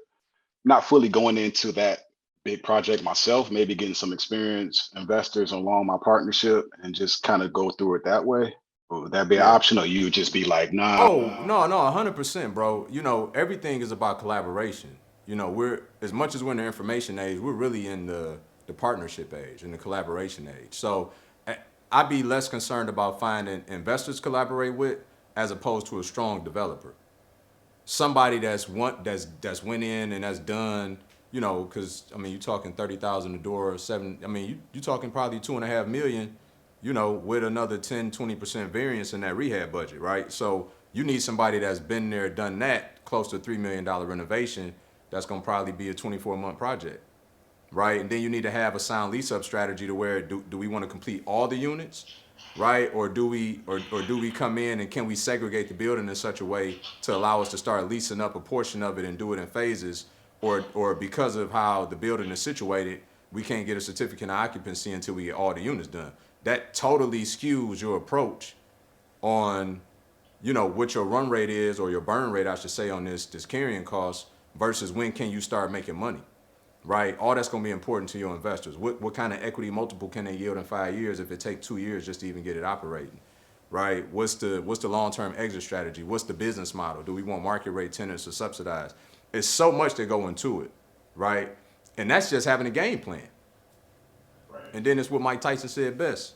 not fully going into that big project myself, maybe getting some experienced investors along my partnership and just kind of go through it that way. Or would that be an Yeah. option, or you would just be like, nah? Oh, no, 100%, bro. You know, everything is about collaboration. You know, we're as much as we're in the information age, we're really in the partnership age and the collaboration age. So I'd be less concerned about finding investors to collaborate with as opposed to a strong developer. Somebody that's went in and that's done, you know, because I mean, you're talking 30,000 a door, seven. I mean, you're talking probably 2.5 million, you know, with another 10-20% variance in that rehab budget, right? So you need somebody that's been there, done that, close to $3 million renovation. That's gonna probably be a 24-month project, right? And then you need to have a sound lease up strategy to where do we want to complete all the units, right? Or do we come in and can we segregate the building in such a way to allow us to start leasing up a portion of it and do it in phases, or because of how the building is situated, we can't get a certificate of occupancy until we get all the units done. That totally skews your approach on, you know, what your run rate is, or your burn rate, I should say, on this carrying cost versus when can you start making money, right? All that's going to be important to your investors. What kind of equity multiple can they yield in 5 years if it takes 2 years just to even get it operating, right? What's the long-term exit strategy? What's the business model? Do we want market rate tenants or subsidized? It's so much that go into it, right? And that's just having a game plan. Right. And then it's what Mike Tyson said best.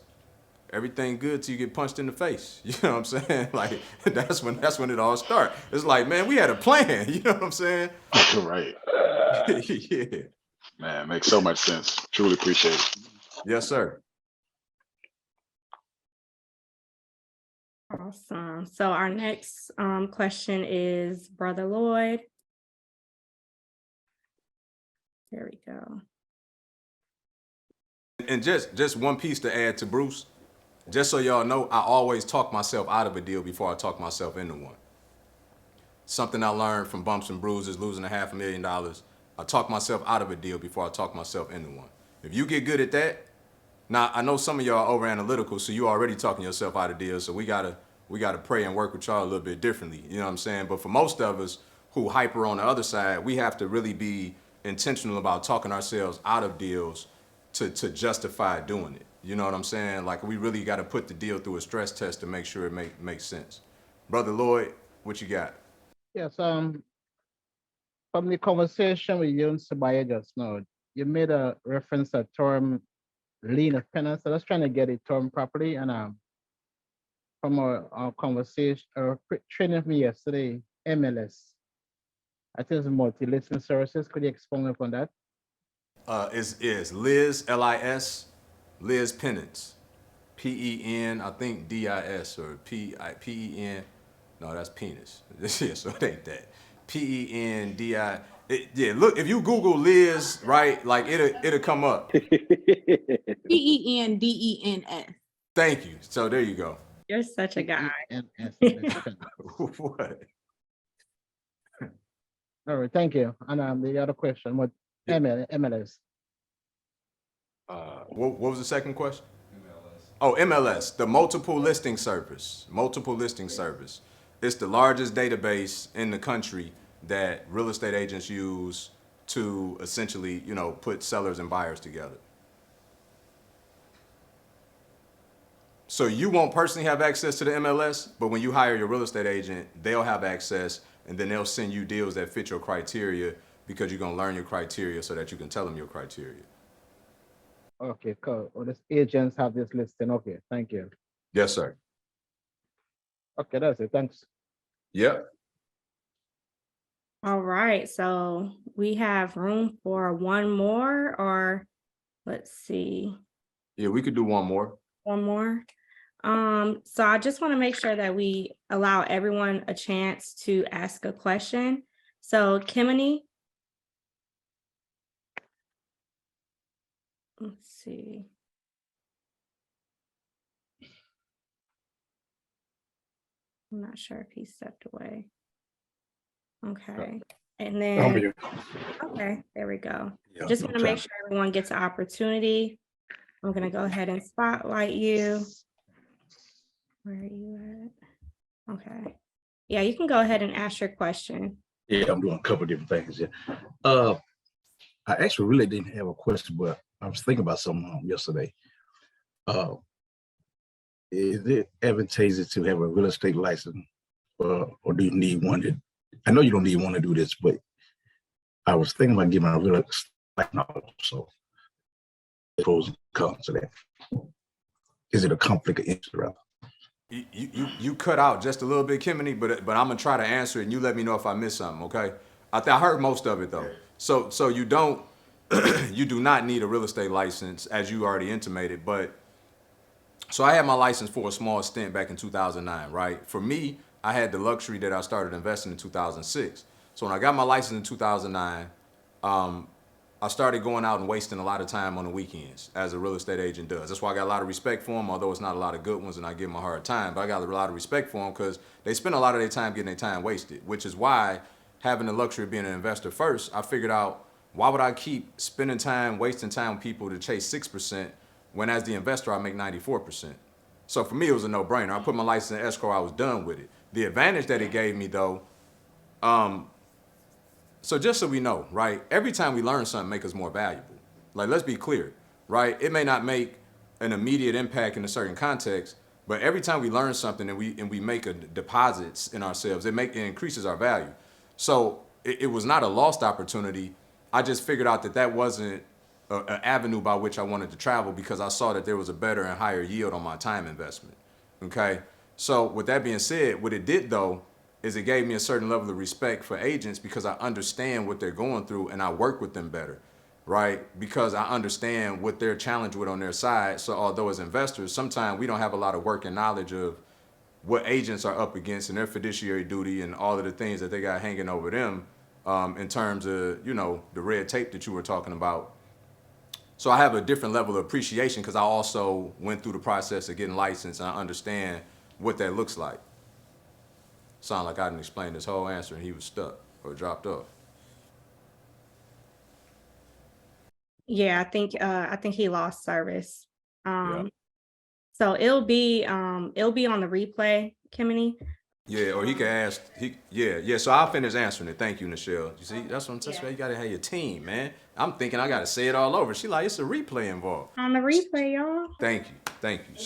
Everything good till you get punched in the face. You know what I'm saying? Like that's when it all starts. It's like, man, we had a plan. You know what I'm saying? Right. Yeah. Man, makes so much sense. Truly appreciate it. Yes, sir. Awesome. So our next question is Brother Lloyd. There we go. And just one piece to add to Bruce. Just so y'all know, I always talk myself out of a deal before I talk myself into one. Something I learned from bumps and bruises, losing $500,000. I talk myself out of a deal before I talk myself into one. If you get good at that, now I know some of y'all are over analytical, so you already talking yourself out of deals. So we gotta pray and work with y'all a little bit differently. You know what I'm saying? But for most of us who hyper on the other side, we have to really be intentional about talking ourselves out of deals to justify doing it. You know what I'm saying? Like we really got to put the deal through a stress test to make sure it makes sense. Brother Lloyd, what you got? Yes, from the conversation with you and Sabaya just now, you made a reference to term lien of penance. So I was trying to get it term properly. And from our conversation, training with me yesterday, MLS? I think it's multi-listing services. Could you expand upon that? Is Liz Lis Liz Penance, PEN, I think DIS or PEN. No, that's penis. Yeah, so it ain't that. PENDI. Yeah, look, if you Google Liz, right, like it'll come up. PENDENS. Thank you. So there you go. You're such a guy. PENS. What? All right, thank you. And the other question, what MLS? What was the second question? Oh, MLS, the multiple listing service. Multiple listing service. It's the largest database in the country that real estate agents use to essentially, put sellers and buyers together. So you won't personally have access to the MLS, but when you hire your real estate agent, they'll have access, and then they'll send you deals that fit your criteria because you're gonna learn your criteria so that you can tell them your criteria. Okay, cool. Well, these agents have this listing. Okay, thank you. Yes, sir. Okay, that's it. Thanks. Yep. All right, so we have room for one more, or let's see, Yeah, we could do one more. one more. So I just want to make sure that we allow everyone a chance to ask a question. So Kimini. Let's see. I'm not sure if he stepped away. Okay. And then, okay, there we go. Yeah, Just want to I'm make sure everyone gets an opportunity. I'm going to go ahead and spotlight you. Where are you at? Okay. Yeah, you can go ahead and ask your question. Yeah, I'm doing a couple of different things. Yeah. I actually really didn't have a question, but I was thinking about something yesterday. Is it advantageous to have a real estate license, or do you need one? I know you don't need one to do this, but I was thinking about getting a real estate license also. Pros and cons to that. Is it a conflict of interest rather? You cut out just a little bit, Kimini, but I'm gonna try to answer it, and you let me know if I missed something, okay? I heard most of it though. So you don't, you do not need a real estate license, as you already intimated. But so I had my license for a small stint back in 2009, right? For me, I had the luxury that I started investing in 2006. So when I got my license in 2009, I started going out and wasting a lot of time on the weekends, as a real estate agent does. That's why I got a lot of respect for them, although it's not a lot of good ones and I give them a hard time. But I got a lot of respect for them because they spend a lot of their time getting their time wasted, which is why, having the luxury of being an investor first, I figured out, why would I keep spending time, wasting time with people to chase 6% when as the investor I make 94%? So for me, it was a no-brainer. I put my license in escrow, I was done with it. The advantage that it gave me though, so just so we know, right? Every time we learn something, make us more valuable. Like, let's be clear, right? It may not make an immediate impact in a certain context, but every time we learn something and we make a deposits in ourselves, it increases our value. So it was not a lost opportunity. I just figured out that wasn't an avenue by which I wanted to travel because I saw that there was a better and higher yield on my time investment. Okay. So with that being said, what it did though, is it gave me a certain level of respect for agents because I understand what they're going through and I work with them better, right? Because I understand what they're challenged with on their side. So although as investors, sometimes we don't have a lot of working knowledge of what agents are up against and their fiduciary duty and all of the things that they got hanging over them in terms of, the red tape that you were talking about. So I have a different level of appreciation because I also went through the process of getting licensed and I understand what that looks like. Sound like I didn't explain this whole answer and he was stuck or dropped off. Yeah, I think he lost service. Yeah. So it'll be on the replay, Kimini. Yeah, or he could ask. Yeah. So I'll finish answering it. Thank you, Nichelle. You see, that's what I'm saying. You gotta have your team, man. I'm thinking I gotta say it all over. She like, it's a replay involved. On the replay, y'all. Thank you.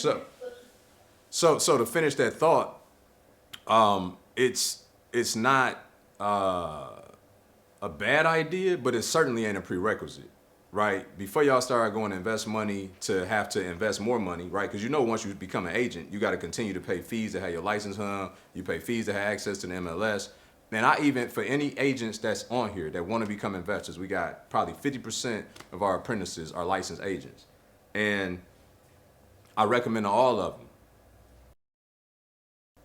So to finish that thought, it's not a bad idea, but it certainly ain't a prerequisite, right? Before y'all start going to invest money to have to invest more money, right? Because once you become an agent, you got to continue to pay fees to have your license hung. You pay fees to have access to the MLS. And I even, for any agents that's on here that want to become investors, we got probably 50% of our apprentices are licensed agents. And I recommend to all of them,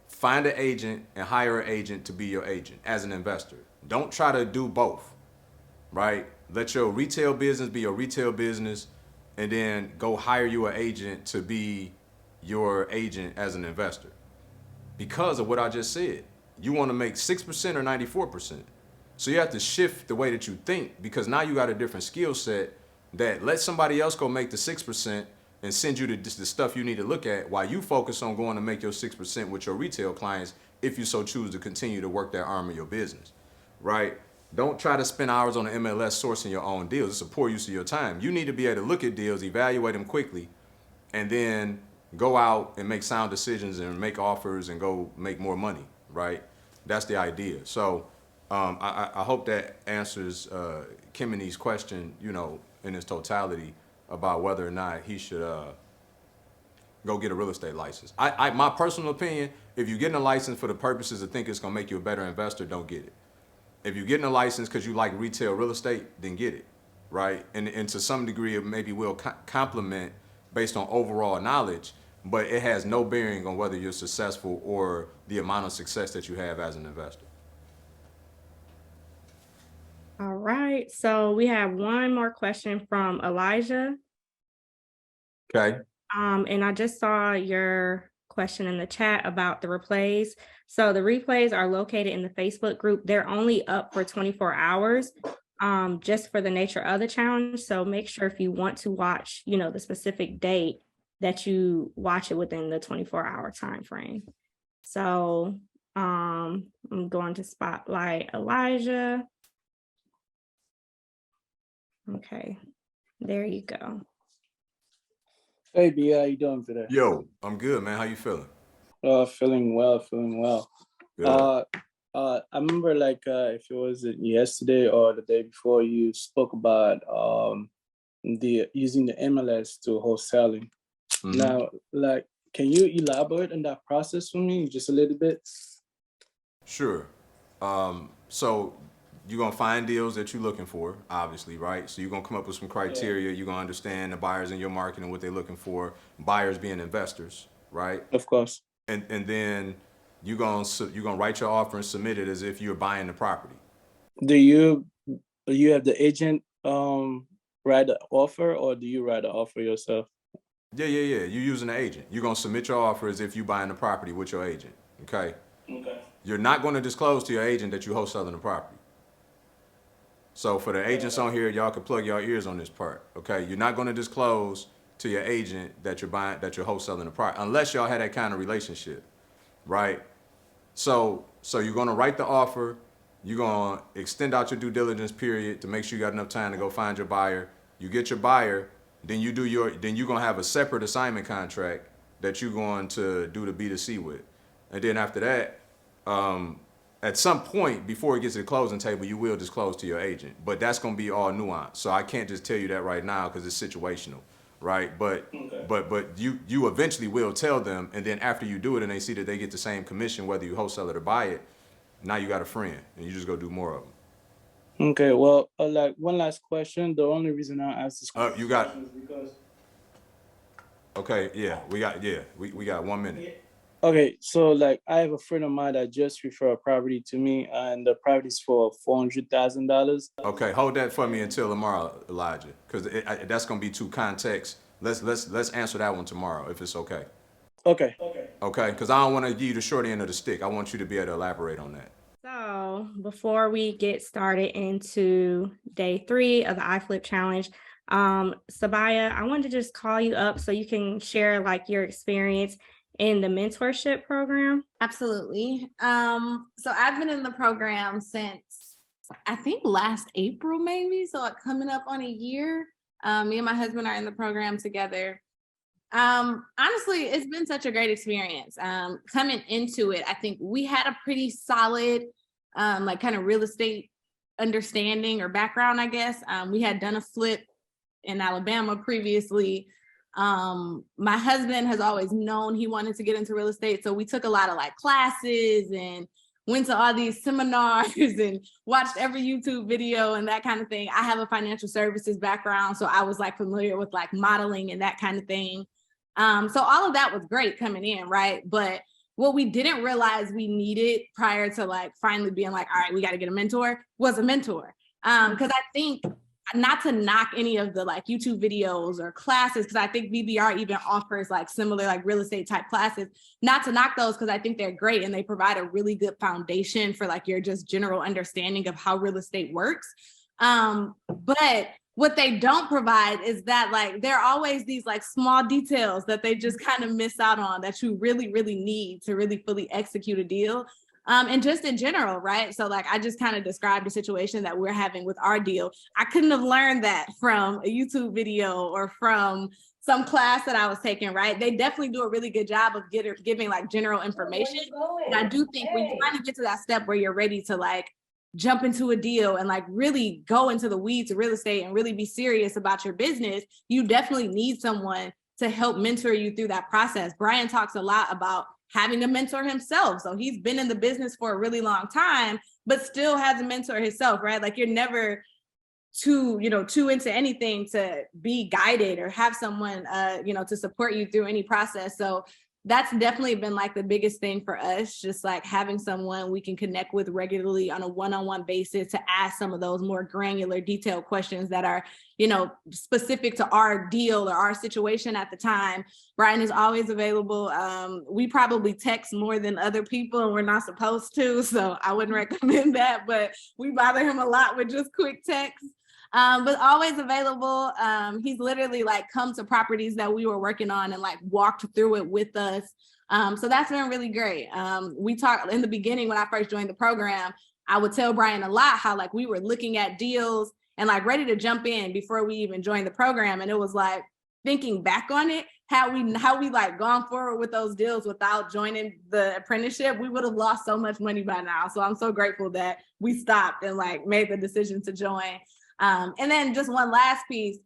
find an agent and hire an agent to be your agent as an investor. Don't try to do both, right? Let your retail business be your retail business, and then go hire you an agent to be your agent as an investor. Because of what I just said, you want to make 6% or 94%. So you have to shift the way that you think, because now you got a different skill set that let somebody else go make the 6% and send you the stuff you need to look at while you focus on going to make your 6% with your retail clients if you so choose to continue to work that arm of your business, right? Don't try to spend hours on the MLS sourcing your own deals. It's a poor use of your time. You need to be able to look at deals, evaluate them quickly, and then go out and make sound decisions and make offers and go make more money, right? That's the idea. So I hope that answers Kimini's question, you know, in its totality about whether or not he should go get a real estate license. My personal opinion, if you're getting a license for the purposes of thinking it's gonna make you a better investor, don't get it. If you're getting a license because you like retail real estate, then get it, right? And to some degree, it maybe will complement based on overall knowledge, but it has no bearing on whether you're successful or the amount of success that you have as an investor. All right, so we have one more question from Elijah. Okay. And I just saw your question in the chat about the replays. So the replays are located in the Facebook group. They're only up for 24 hours, just for the nature of the challenge. So make sure if you want to watch, you know, the specific date, that you watch it within the 24-hour time frame. So I'm going to spotlight Elijah. Okay, there you go. Hey B, how you doing today? Yo, I'm good, man. How you feeling? Feeling well. Good. I remember if it was yesterday or the day before, you spoke about the using the MLS to wholesaling. Mhm. Now, can you elaborate on that process for me just a little bit? Sure. So you're gonna find deals that you're looking for, obviously, right? So you're gonna come up with some criteria. You're gonna understand the buyers in your market and what they're looking for. Buyers being investors, right? Of course. And then you're gonna write your offer and submit it as if you're buying the property. Do you have the agent write the offer, or do you write the offer yourself? Yeah. You're using an agent. You're gonna submit your offer as if you're buying the property with your agent. Okay. Okay. You're not gonna disclose to your agent that you're wholesaling the property. So for the agents on here, y'all can plug your ears on this part, okay? You're not going to disclose to your agent that you're wholesaling the property unless y'all had that kind of relationship, right? So you're going to write the offer. You're going to extend out your due diligence period to make sure you got enough time to go find your buyer. You get your buyer, then you're going to have a separate assignment contract that you're going to do the B2C with. And then after that, at some point before it gets to the closing table, you will disclose to your agent, but that's going to be all nuanced. So I can't just tell you that right now because it's situational, right? But you eventually will tell them, and then after you do it and they see that they get the same commission whether you wholesale it or buy it, now you got a friend and you just go do more of them. Okay. Well, one last question. The only reason I asked this question you got. is because. Okay. Yeah. We got 1 minute. Okay, so I have a friend of mine that just referred a property to me, and the property is for $400,000. Okay, hold that for me until tomorrow, Elijah, because that's gonna be two contexts. Let's answer that one tomorrow if it's okay. Okay. Okay, because I don't want to give you the short end of the stick. I want you to be able to elaborate on that. So before we get started into day 3 of the iFlip challenge, Sabaya, I wanted to just call you up so you can share your experience in the mentorship program. Absolutely. So I've been in the program since I think last April, maybe. So coming up on a year. Me and my husband are in the program together. Honestly, it's been such a great experience. Coming into it, I think we had a pretty solid, kind of real estate understanding or background, I guess. We had done a flip in Alabama previously. My husband has always known he wanted to get into real estate. So we took a lot of classes and went to all these seminars and watched every YouTube video and that kind of thing. I have a financial services background, so I was like familiar with like modeling and that kind of thing. So all of that was great coming in, right? But what we didn't realize we needed prior to like finally being like, all right, we got to get a mentor, was a mentor. Because I think, not to knock any of the like YouTube videos or classes, because I think VBR even offers like similar like real estate type classes, not to knock those because I think they're great and they provide a really good foundation for like your just general understanding of how real estate works. But what they don't provide is that like there are always these like small details that they just kind of miss out on that you really, really need to really fully execute a deal. And just in general, right? So like I just kind of described the situation that we're having with our deal. I couldn't have learned that from a YouTube video or from some class that I was taking, right? They definitely do a really good job of giving like general information. And I do think when you finally get to that step where you're ready to like jump into a deal and like really go into the weeds of real estate and really be serious about your business, you definitely need someone to help mentor you through that process. Brian talks a lot about having a mentor himself. So he's been in the business for a really long time, but still has a mentor himself, right? Like you're never too into anything to be guided or have someone, to support you through any process. So that's definitely been like the biggest thing for us, just like having someone we can connect with regularly on a one-on-one basis to ask some of those more granular, detailed questions that are, specific to our deal or our situation at the time. Brian is always available. We probably text more than other people and we're not supposed to, so I wouldn't recommend that, but we bother him a lot with just quick texts. But always available. He's literally like come to properties that we were working on and like walked through it with us. So that's been really great. We talked in the beginning when I first joined the program, I would tell Brian a lot how like we were looking at deals and like ready to jump in before we even joined the program. And it was like thinking back on it, how we like gone forward with those deals without joining the apprenticeship, we would have lost so much money by now. So I'm so grateful that we stopped and like made the decision to join. And then just one last piece,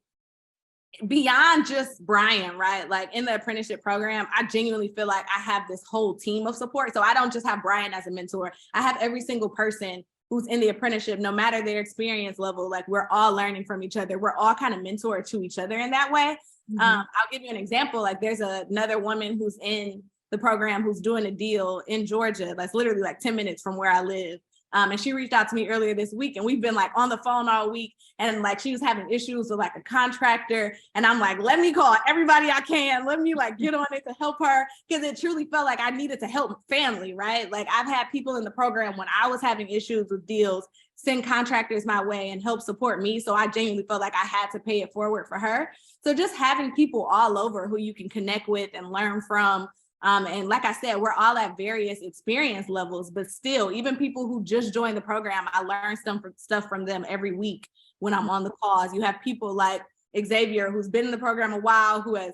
beyond just Brian, right? Like in the apprenticeship program, I genuinely feel like I have this whole team of support. So I don't just have Brian as a mentor. I have every single person who's in the apprenticeship, no matter their experience level, like we're all learning from each other. We're all kind of mentor to each other in that way. Mm-hmm. I'll give you an example. Like there's another woman who's in the program who's doing a deal in Georgia. That's literally like 10 minutes from where I live. And she reached out to me earlier this week and we've been like on the phone all week and like she was having issues with like a contractor and I'm like, let me call everybody I can. Let me like get on it to help her because it truly felt like I needed to help family, right? Like I've had people in the program when I was having issues with deals send contractors my way and help support me. So I genuinely felt like I had to pay it forward for her. So just having people all over who you can connect with and learn from. And like I said, we're all at various experience levels, but still, even people who just joined the program, I learn some stuff from them every week when I'm on the calls. You have people like Xavier, who's been in the program a while, who has,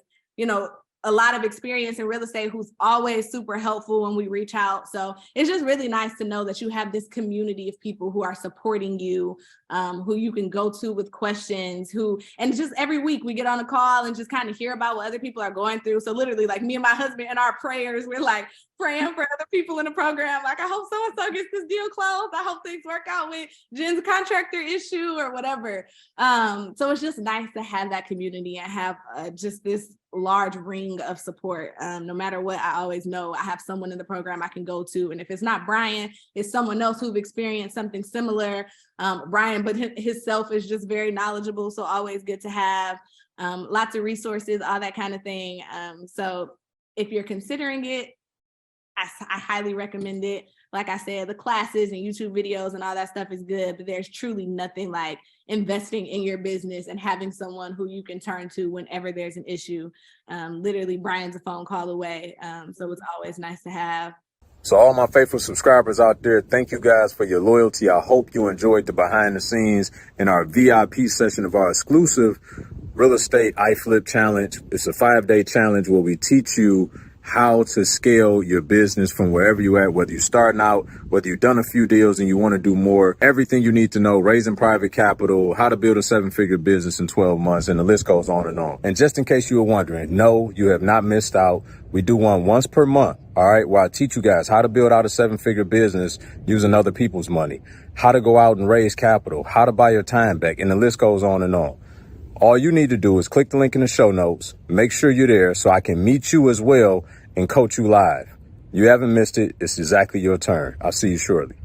a lot of experience in real estate, who's always super helpful when we reach out. So it's just really nice to know that you have this community of people who are supporting you, who you can go to with questions, and just every week we get on a call and just kind of hear about what other people are going through. So literally like me and my husband in our prayers, we're like praying for other people in the program. Like, I hope so-and-so gets this deal closed. I hope things work out with Jen's contractor issue or whatever. So it's just nice to have that community and have just this large ring of support. No matter what, I always know I have someone in the program I can go to. And if it's not Brian, it's someone else who've experienced something similar. Brian, but himself is just very knowledgeable. So always good to have lots of resources, all that kind of thing. So if you're considering it, I highly recommend it. Like I said, the classes and YouTube videos and all that stuff is good, but there's truly nothing like investing in your business and having someone who you can turn to whenever there's an issue. Literally, Brian's a phone call away. So it's always nice to have. So all my faithful subscribers out there, thank you guys for your loyalty. I hope you enjoyed the behind the scenes in our VIP session of our exclusive Real Estate iFlip Challenge. It's a 5-day challenge where we teach you how to scale your business from wherever you're at, whether you're starting out, whether you've done a few deals and you want to do more, everything you need to know, raising private capital, how to build a 7-figure business in 12 months, and the list goes on and on. And just in case you were wondering, no, you have not missed out. We do one once per month, all right, where I teach you guys how to build out a 7-figure business using other people's money, how to go out and raise capital, how to buy your time back, and the list goes on and on. All you need to do is click the link in the show notes, make sure you're there so I can meet you as well and coach you live. You haven't missed it. It's exactly your turn. I'll see you shortly.